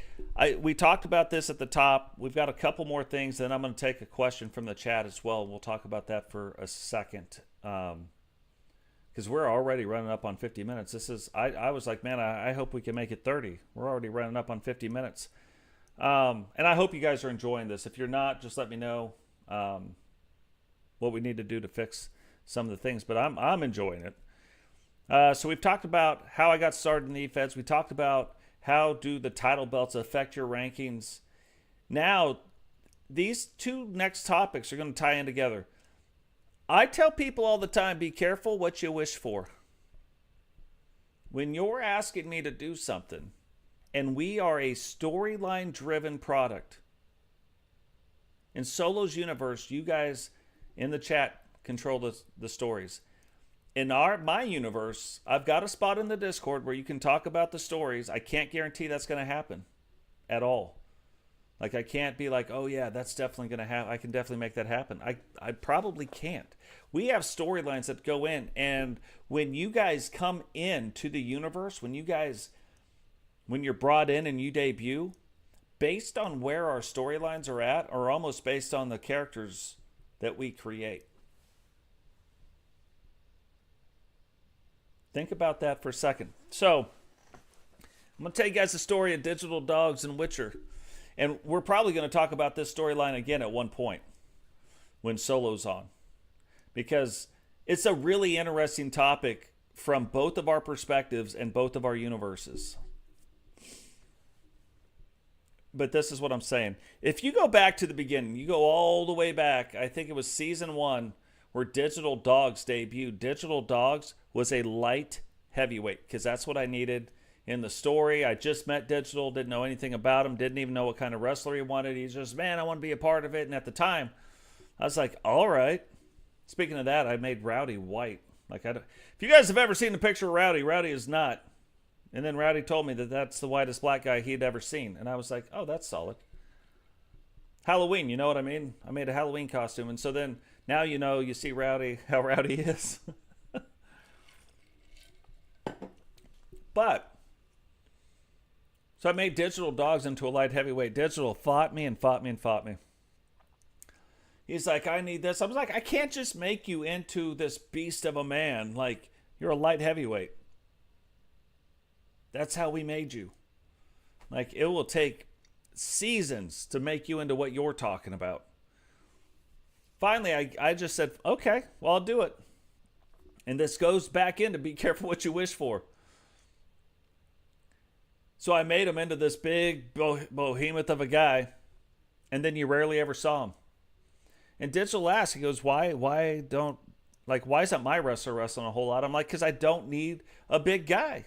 we talked about this at the top. We've got a couple more things, then I'm going to take a question from the chat as well. We'll talk about that for a second. Because we're already running up on 50 minutes. This is, I was like, man, I hope we can make it 30. We're already running up on 50 minutes. And I hope you guys are enjoying this. If you're not, just let me know what we need to do to fix some of the things. But I'm enjoying it. So we've talked about how I got started in the E-Feds. We talked about how do the title belts affect your rankings. Now, these 2 next topics are going to tie in together. I tell people all the time, be careful what you wish for. When you're asking me to do something, and we are a storyline-driven product, in Solo's universe, you guys in the chat control the stories. In my universe, I've got a spot in the Discord where you can talk about the stories. I can't guarantee that's going to happen at all. Like, I can't be like, oh yeah, that's definitely going to happen. I can definitely make that happen. I probably can't. We have storylines that go in, and when you guys come in to the universe, when you're brought in and you debut, based on where our storylines are at, or almost based on the characters that we create. Think about that for a second. So, I'm going to tell you guys the story of Digital Dogs and Witcher. And we're probably going to talk about this storyline again at one point when Solo's on. Because it's a really interesting topic from both of our perspectives and both of our universes. But this is what I'm saying. If you go back to the beginning, you go all the way back, I think it was season 1 where Digital Dogs debuted. Digital Dogs was a light heavyweight because that's what I needed in the story. I just met Digital, didn't know anything about him, didn't even know what kind of wrestler he wanted. He's just, man, I want to be a part of it. And at the time, I was like, all right. Speaking of that, I made Rowdy white. Like, if you guys have ever seen the picture of Rowdy, Rowdy is not. And then Rowdy told me that that's the whitest black guy he'd ever seen. And I was like, oh, that's solid. Halloween, you know what I mean? I made a Halloween costume. And so then, now you know, you see Rowdy, how Rowdy is. But, so I made Digital Dogs into a light heavyweight. Digital fought me and fought me and fought me. He's like, I need this. I was like, I can't just make you into this beast of a man. Like, you're a light heavyweight. That's how we made you. Like, it will take seasons to make you into what you're talking about. Finally, I just said, okay, well, I'll do it. And this goes back into be careful what you wish for. So I made him into this big behemoth of a guy. And then you rarely ever saw him. And Digital asked, he goes, why isn't my wrestler wrestling a whole lot? I'm like, because I don't need a big guy.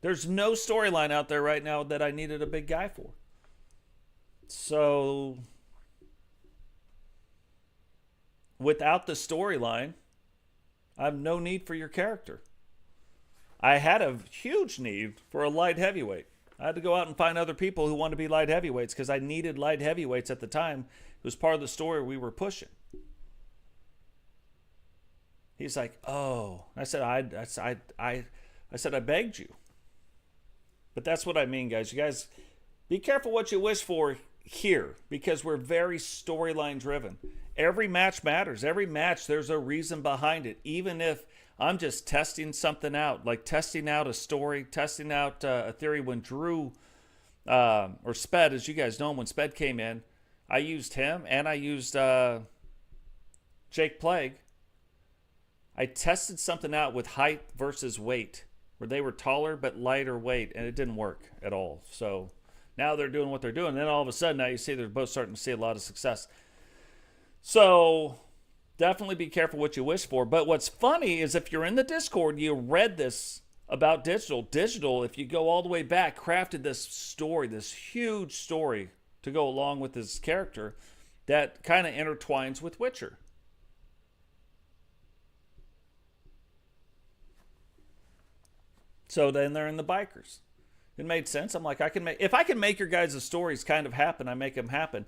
There's no storyline out there right now that I needed a big guy for. So, without the storyline, I have no need for your character. I had a huge need for a light heavyweight. I had to go out and find other people who want to be light heavyweights because I needed light heavyweights at the time. It was part of the story we were pushing. He's like, oh. I said, I said, I begged you. But that's what I mean, guys. You guys, be careful what you wish for here because we're very storyline driven. Every match matters. Every match, there's a reason behind it. Even if I'm just testing something out, like testing out a story, testing out a theory. When Drew, or Sped, as you guys know, when Sped came in, I used him and I used Jake Plague. I tested something out with height versus weight, where they were taller but lighter weight, and it didn't work at all. So now they're doing what they're doing. And then all of a sudden, now you see they're both starting to see a lot of success. So definitely be careful what you wish for. But what's funny is if you're in the Discord, you read this about Digital. Digital, if you go all the way back, crafted this story, this huge story to go along with his character that kind of intertwines with Witcher. So then they're in the bikers. It made sense. I'm like, if I can make your guys' stories kind of happen, I make them happen.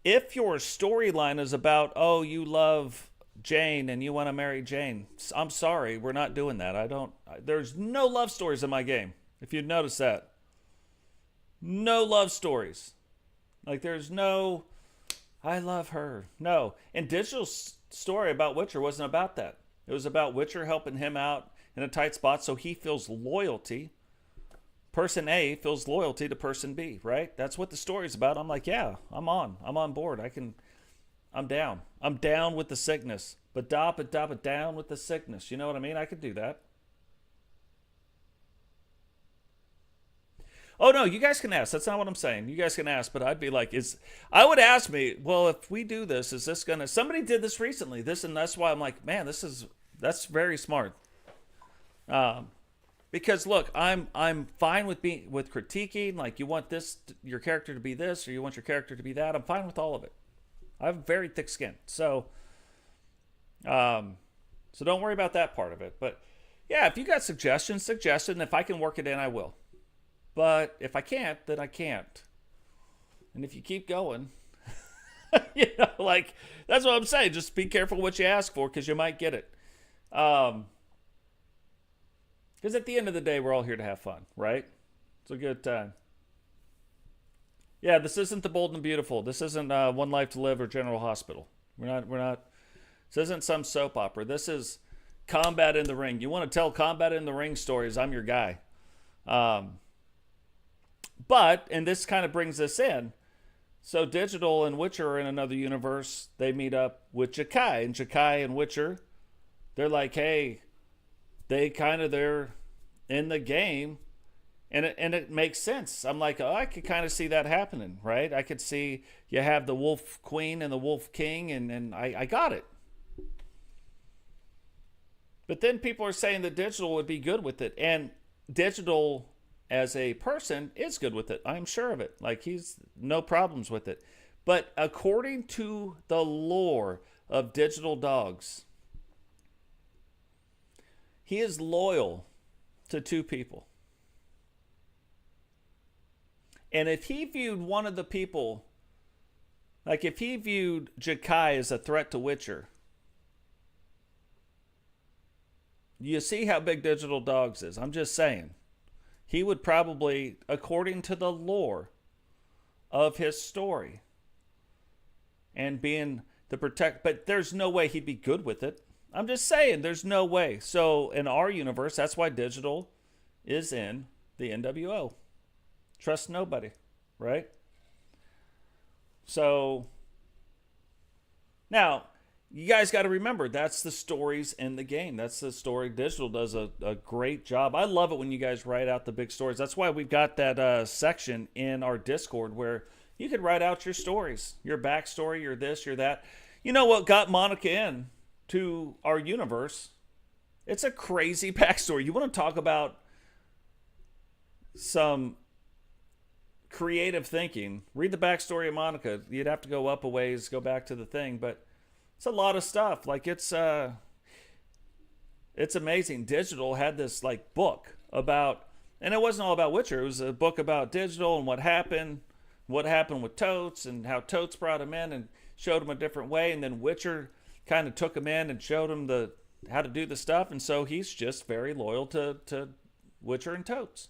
If your storyline is about, oh, you love Jane and you want to marry Jane, I'm sorry, we're not doing that. There's no love stories in my game, if you'd notice that. No love stories. Like, there's no, I love her. No. And Digital's story about Witcher wasn't about that. It was about Witcher helping him out in a tight spot so he feels loyalty. Person A feels loyalty to person B, right? That's what the story's about. I'm like, yeah, I'm on board. I'm down. I'm down with the sickness. But down with the sickness. You know what I mean? I could do that. Oh, no, you guys can ask. That's not what I'm saying. You guys can ask, but I'd be like, I would ask me, well, if we do this, is this going to, somebody did this recently, and that's why I'm like, man, that's very smart. Because look, I'm fine with critiquing, like you want your character to be this, or you want your character to be that. I'm fine with all of it. I have very thick skin. So don't worry about that part of it. But yeah, if you got suggestions, if I can work it in, I will. But if I can't, then I can't. And if you keep going, like, that's what I'm saying. Just be careful what you ask for, because you might get it. Because at the end of the day, we're all here to have fun, right? It's a good time. Yeah, this isn't The Bold and Beautiful. This isn't One Life to Live or General Hospital. We're not. This isn't some soap opera. This is combat in the ring. You want to tell combat in the ring stories? I'm your guy. But, and this kind of brings us in. So Digital and Witcher are in another universe. They meet up with Jakai. And Jakai and Witcher, they're like, hey, they're in the game. And it makes sense. I'm like, oh, I could kind of see that happening, right? I could see you have the Wolf Queen and the Wolf King, and I got it. But then people are saying that Digital would be good with it. And Digital as a person is good with it. I'm sure of it. Like, he's no problems with it. But according to the lore of Digital Dogs, he is loyal to two people. And if he viewed one of the people, like if he viewed Jakai as a threat to Witcher, you see how big Digital Dogs is. I'm just saying. He would probably, according to the lore of his story, and being the protect, but there's no way he'd be good with it. I'm just saying, there's no way. So in our universe, that's why Digital is in the NWO. Trust nobody, right? So now you guys got to remember, that's the stories in the game. That's the story. Digital does a great job. I love it when you guys write out the big stories. That's why we've got that section in our Discord where you could write out your stories, your backstory, your this, your that. You know what got Monica in to our universe? It's a crazy backstory. You want to talk about some creative thinking? Read the backstory of Monica. You'd have to go up a ways, go back to the thing, but it's a lot of stuff. Like, it's amazing. Digital had this like book about, and it wasn't all about Witcher. It was a book about Digital and what happened with Totes, and how Totes brought him in and showed him a different way, and then Witcher kind of took him in and showed him how to do the stuff, and so he's just very loyal to Witcher and Totes.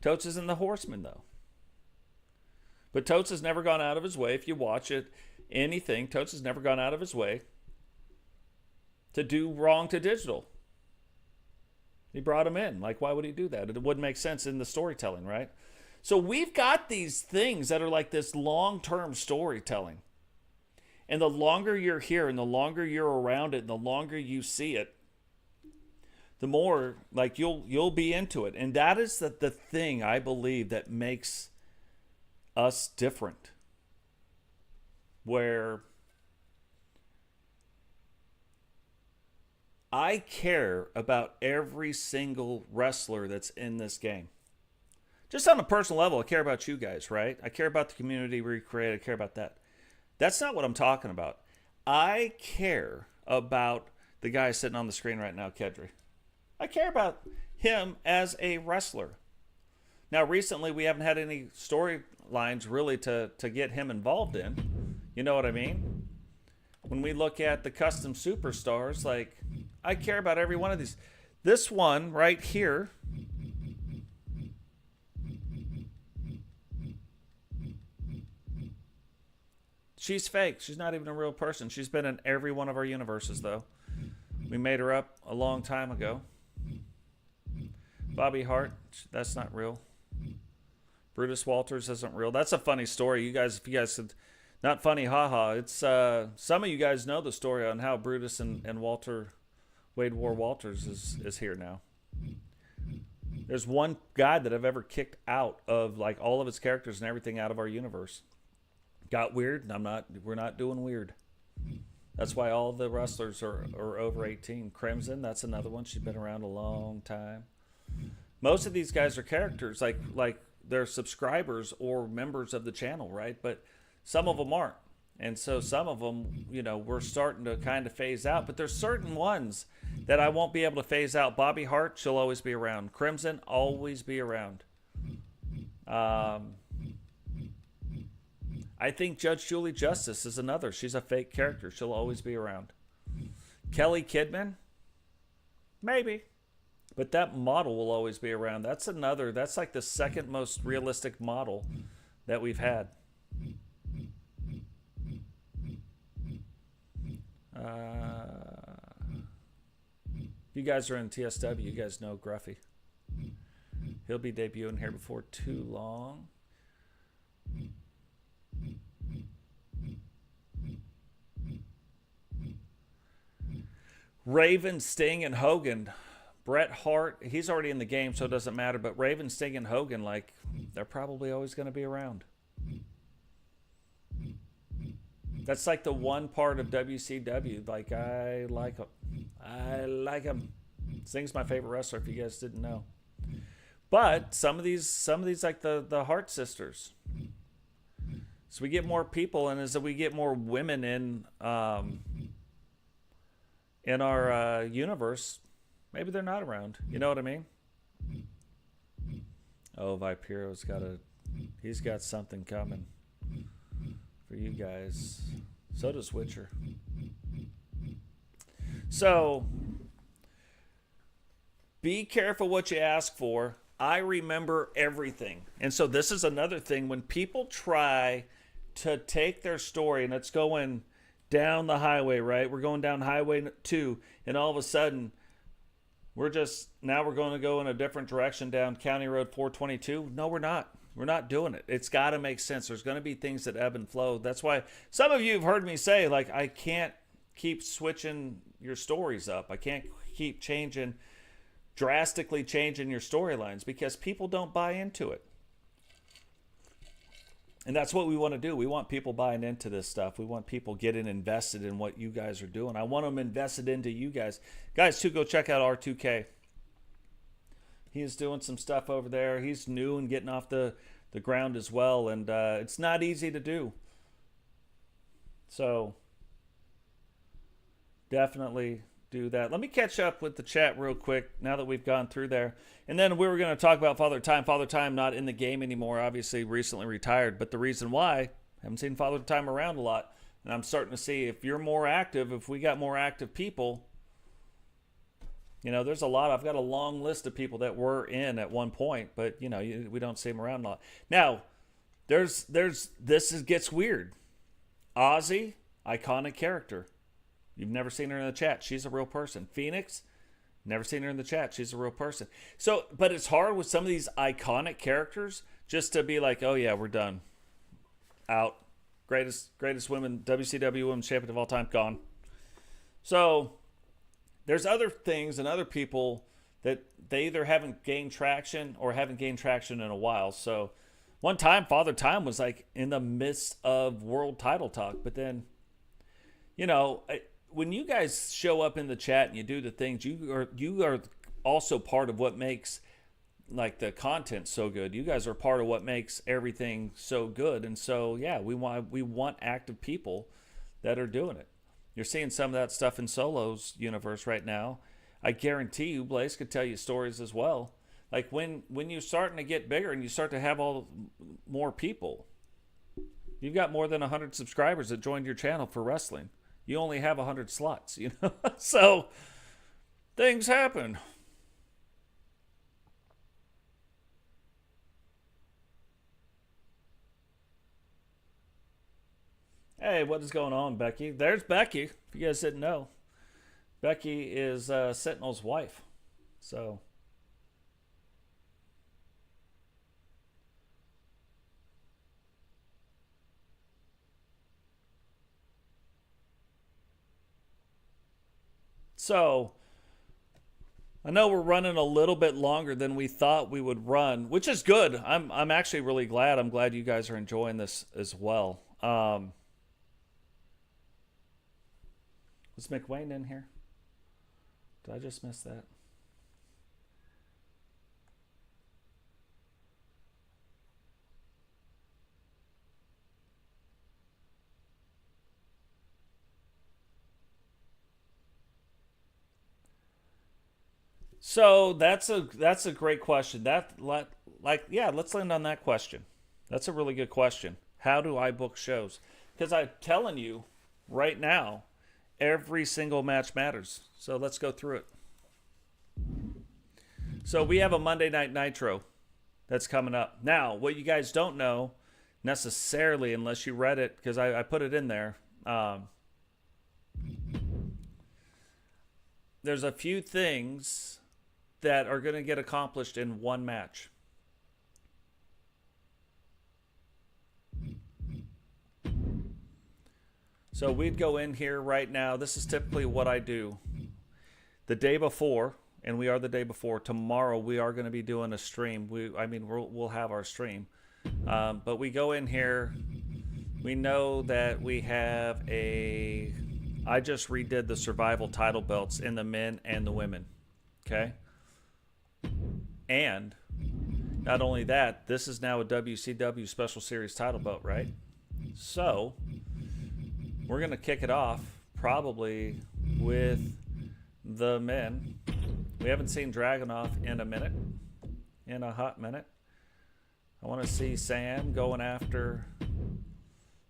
Totes isn't the Horseman, though. But Totes has never gone out of his way. If you watch it, anything, Totes has never gone out of his way to do wrong to Digital. He brought him in. Like, why would he do that? It wouldn't make sense in the storytelling, right? So we've got these things that are like this long-term storytelling. And the longer you're here and the longer you're around it and the longer you see it, the more like you'll be into it. And that is the thing I believe that makes us different. Where I care about every single wrestler that's in this game. Just on a personal level, I care about you guys, right? I care about the community we create. I care about that. That's not what I'm talking about. I care about the guy sitting on the screen right now, Kedri. I care about him as a wrestler. Now, recently, we haven't had any storylines really to get him involved in. You know what I mean? When we look at the custom superstars, like, I care about every one of these. This one right here, she's fake. She's not even a real person. She's been in every one of our universes, though. We made her up a long time ago. Bobby Hart, that's not real. Brutus Walters isn't real. That's a funny story. You guys, if you guys said, not funny, haha. It's some of you guys know the story on how Brutus and Walter, Wade War Walters is here now. There's one guy that I've ever kicked out of like all of his characters and everything out of our universe. Got weird, and we're not doing weird. That's why all the wrestlers are over 18. Crimson, that's another one. She's been around a long time. Most of these guys are characters, like they're subscribers or members of the channel, right? But some of them aren't. And so some of them, we're starting to kind of phase out. But there's certain ones that I won't be able to phase out. Bobby Hart, she'll always be around. Crimson, always be around. I think Judge Julie Justice is another. She's a fake character. She'll always be around. Kelly Kidman, maybe. But that model will always be around. That's like the second most realistic model that we've had. You guys are in TSW. You guys know Gruffy. He'll be debuting here before too long. Raven, Sting, and Hogan. Bret Hart, he's already in the game, so it doesn't matter. But Raven, Sting, and Hogan, like, they're probably always going to be around. That's like the one part of WCW. Like, I like him. I like him. Sting's my favorite wrestler, if you guys didn't know. But some of these like the Hart sisters. So we get more people, and as we get more women in our universe, maybe they're not around. You know what I mean? Oh, Vipero's he's got something coming for you guys. So does Witcher. So be careful what you ask for. I remember everything. And so this is another thing. When people try to take their story, and it's going down the highway, right? We're going down Highway 2, and all of a sudden, we're going to go in a different direction down County Road 422. No, we're not. We're not doing it. It's got to make sense. There's going to be things that ebb and flow. That's why some of you have heard me say, like, I can't keep switching your stories up. I can't keep drastically changing your storylines, because people don't buy into it. And that's what we want to do. We want people buying into this stuff. We want people getting invested in what you guys are doing. I want them invested into you guys. Guys, too, go check out R2K. He is doing some stuff over there. He's new and getting off the ground as well. And it's not easy to do. So definitely do that. Let me catch up with the chat real quick now that we've gone through there. And then we were going to talk about Father Time. Father Time not in the game anymore, obviously recently retired. But the reason why, I haven't seen Father Time around a lot. And I'm starting to see if you're more active, if we got more active people, you know, there's a lot. I've got a long list of people that were in at one point, but, you know, we don't see them around a lot. Now, gets weird. Ozzy, iconic character. You've never seen her in the chat. She's a real person. Phoenix, never seen her in the chat. She's a real person. So, but it's hard with some of these iconic characters just to be like, oh yeah, we're done. Out. Greatest women, WCW Women's Champion of all time, gone. So there's other things and other people that they either haven't gained traction or haven't gained traction in a while. So one time, Father Time was like in the midst of world title talk. But then, you know, when you guys show up in the chat and you do the things, you are also part of what makes like the content so good. You guys are part of what makes everything so good. And so, yeah, we want active people that are doing it. You're seeing some of that stuff in Solo's universe right now. I guarantee you, Blaze could tell you stories as well. Like when you're starting to get bigger and you start to have more people, you've got more than 100 subscribers that joined your channel for wrestling. You only have 100 slots, you know? So things happen. Hey, what is going on, Becky? There's Becky, if you guys didn't know. Becky is Sentinel's wife. So I know we're running a little bit longer than we thought we would run, which is good. I'm actually really glad. I'm glad you guys are enjoying this as well. Was McWayne in here? Did I just miss that? So that's a great question. Let's land on that question. That's a really good question. How do I book shows? Because I'm telling you right now, every single match matters. So let's go through it. So we have a Monday Night Nitro that's coming up. Now, what you guys don't know necessarily, unless you read it, because I put it in there, there's a few things that are going to get accomplished in one match. So we'd go in here right now. This is typically what I do. The day before, and we are the day before, tomorrow we are going to be doing a stream. We'll have our stream. But we go in here. We know that we have I just redid the survival title belts in the men and the women. Okay? And not only that, this is now a WCW Special Series title belt, right? So we're going to kick it off probably with the men. We haven't seen Dragunov in a hot minute. I want to see Sam going after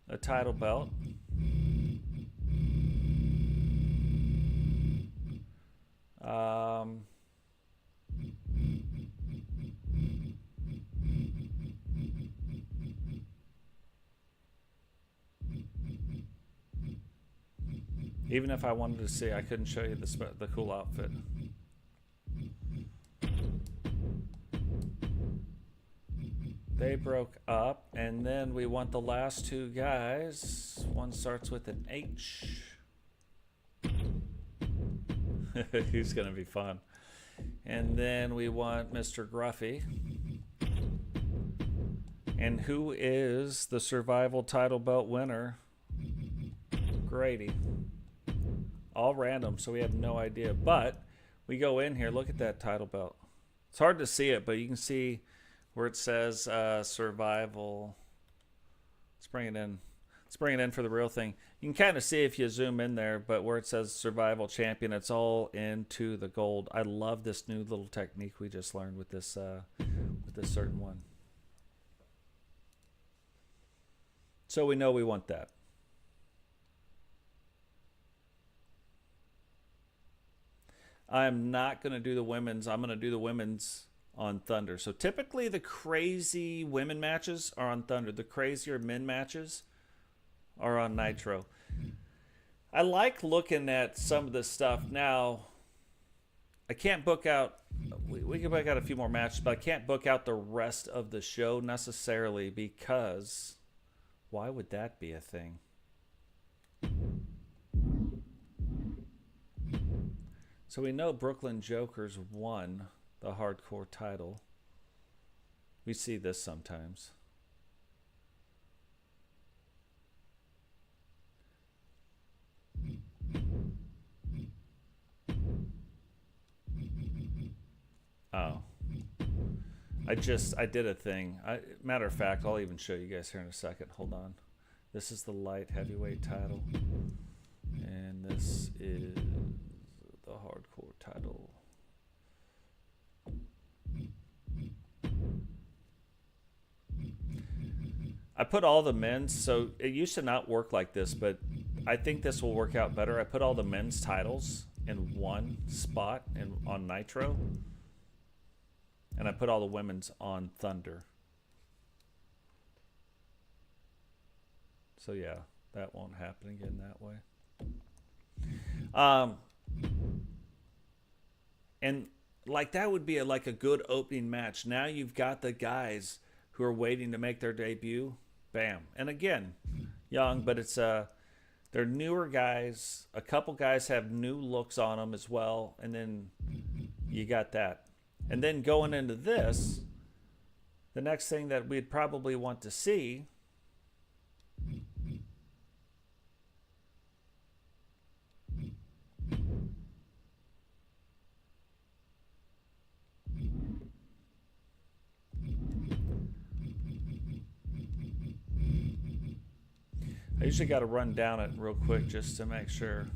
a title belt. Even if I wanted to see, I couldn't show you the cool outfit. They broke up, and then we want the last two guys. One starts with an H. He's going to be fun. And then we want Mr. Gruffy. And who is the survival title belt winner? Grady. All random, so we have no idea. But we go in here. Look at that title belt. It's hard to see it, but you can see where it says survival. Let's bring it in. Let's bring it in for the real thing. You can kind of see if you zoom in there, but where it says survival champion, it's all into the gold. I love this new little technique we just learned with this certain one. So we know we want that. I'm not going to do the women's. I'm going to do the women's on Thunder. So typically the crazy women matches are on Thunder. The crazier men matches are on Nitro. I like looking at some of this stuff. Now, I can't book out, we can book out a few more matches, but I can't book out the rest of the show necessarily because why would that be a thing? So we know Brooklyn Jokers won the hardcore title. We see this sometimes. Oh. I did a thing. Matter of fact, I'll even show you guys here in a second. Hold on. This is the light heavyweight title. And this is the hardcore title. I put all the men's, so it used to not work like this, but I think this will work out better. I put all the men's titles in one spot on Nitro, and I put all the women's on Thunder. So yeah, that won't happen again that way. And like that would be like a good opening match. Now you've got the guys who are waiting to make their debut. Bam. And again, young, but it's they're newer guys. A couple guys have new looks on them as well, and then you got that. And then going into this, the next thing that we'd probably want to see I usually got to run down it real quick just to make sure.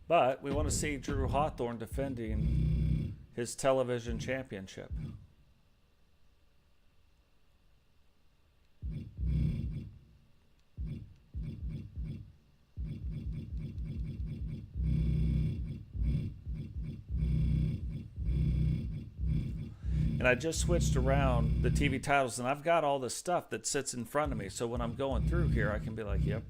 But we want to see Drew Hawthorne defending his television championship. And I just switched around the TV titles, and I've got all the stuff that sits in front of me. So when I'm going through here, I can be like, yep.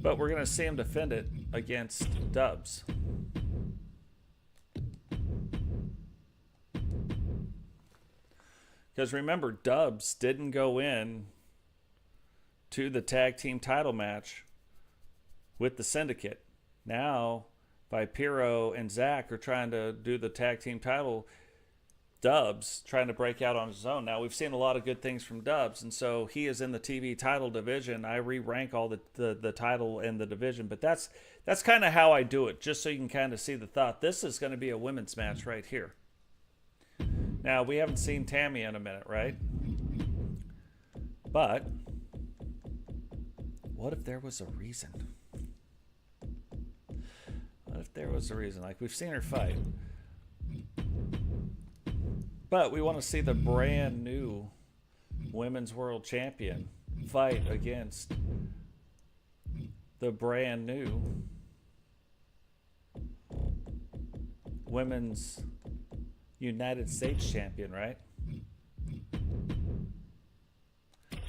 But we're going to see him defend it against Dubs. Because remember, Dubs didn't go in to the tag team title match with the Syndicate. Now, Vipiro and Zach are trying to do the tag team title. Dubs trying to break out on his own. Now, we've seen a lot of good things from Dubs, and so he is in the TV title division. I re-rank all the title and the division, but that's kind of how I do it, just so you can kind of see the thought. This is going to be a women's match right here. Now, we haven't seen Tammy in a minute, right? But what if there was a reason? What if there was a reason? Like, we've seen her fight. But we want to see the brand new Women's World Champion fight against the brand new Women's United States Champion, right?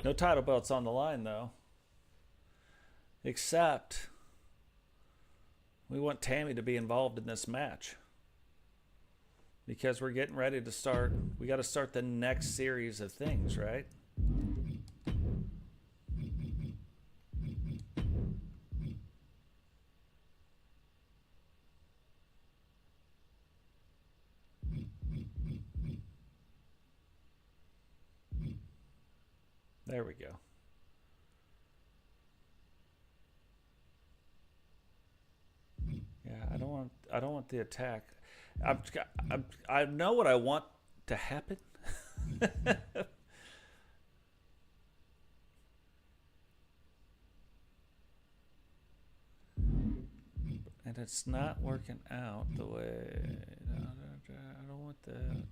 No title belts on the line, though. Except we want Tammy to be involved in this match. Because we're getting ready to start. We got to start the next series of things, right? There we go. Yeah, I don't want the attack. I know what I want to happen. And it's not working out the way. I don't want that.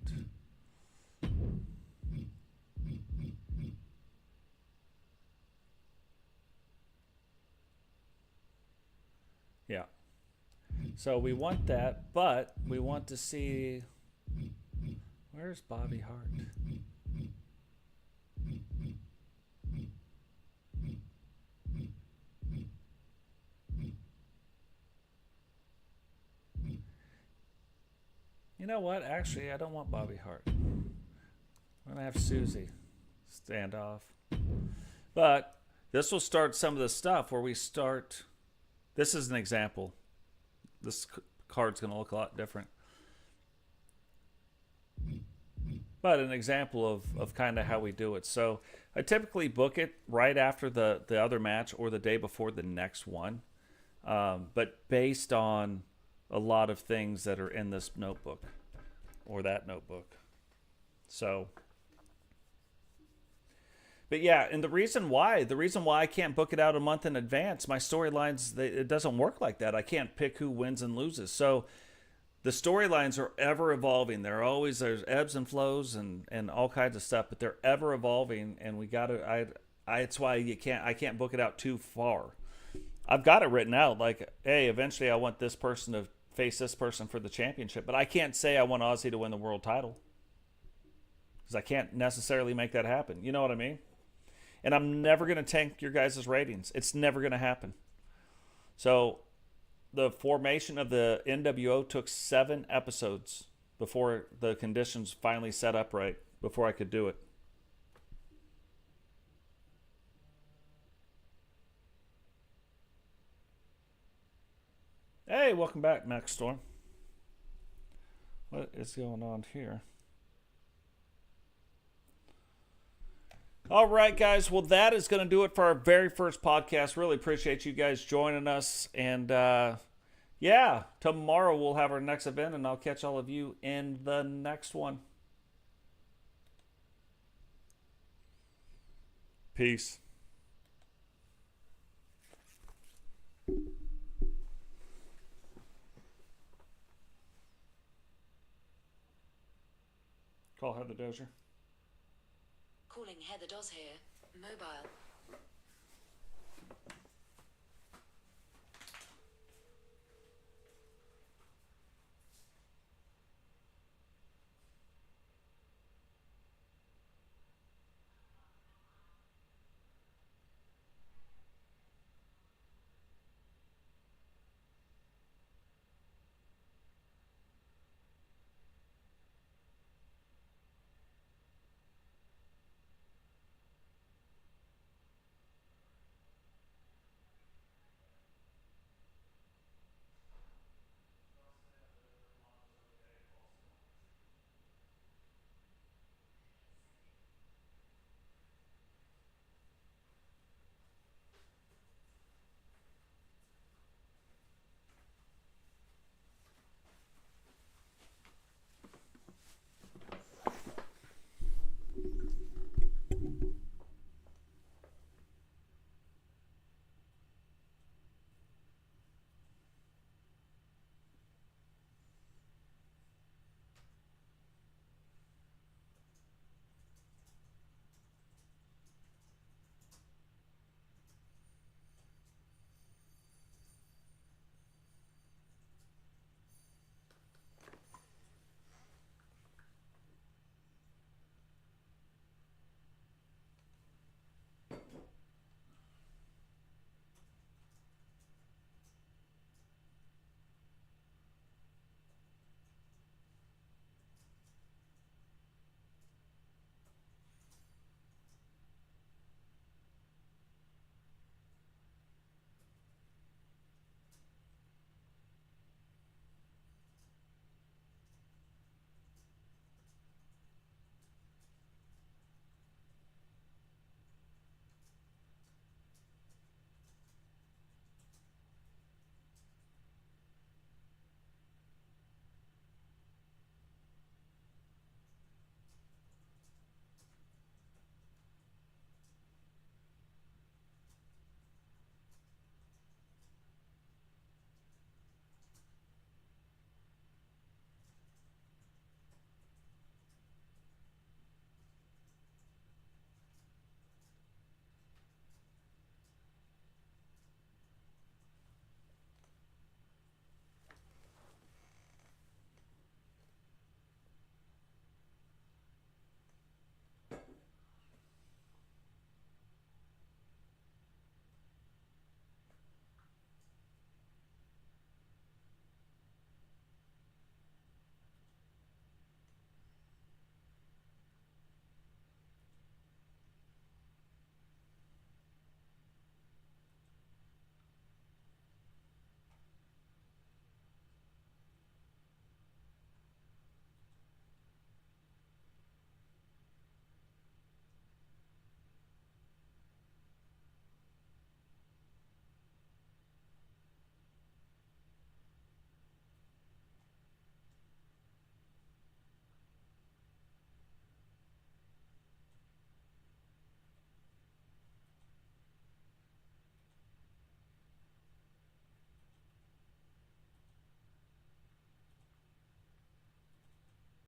Yeah. So we want that, but we want to see, where's Bobby Hart? You know what? Actually, I don't want Bobby Hart. I'm going to have Susie stand off. But this will start some of the stuff where we start. This is an example. This card's going to look a lot different. But an example of kind of how we do it. So I typically book it right after the other match or the day before the next one. But based on a lot of things that are in this notebook or that notebook. So, but yeah, and the reason why I can't book it out a month in advance, my storylines, it doesn't work like that. I can't pick who wins and loses. So the storylines are ever evolving. There's ebbs and flows and all kinds of stuff, but they're ever evolving, and we got to. It's why I can't book it out too far. I've got it written out like, hey, eventually I want this person to face this person for the championship, but I can't say I want Ozzy to win the world title because I can't necessarily make that happen. You know what I mean? And I'm never going to tank your guys' ratings. It's never going to happen. So the formation of the NWO took 7 episodes before the conditions finally set up right, before I could do it. Hey, welcome back, Max Storm. What is going on here? All right, guys. Well, that is going to do it for our very first podcast. Really appreciate you guys joining us. And, yeah, tomorrow we'll have our next event, and I'll catch all of you in the next one. Peace. Call Heather Dozier. Calling Heather Doz here. Mobile.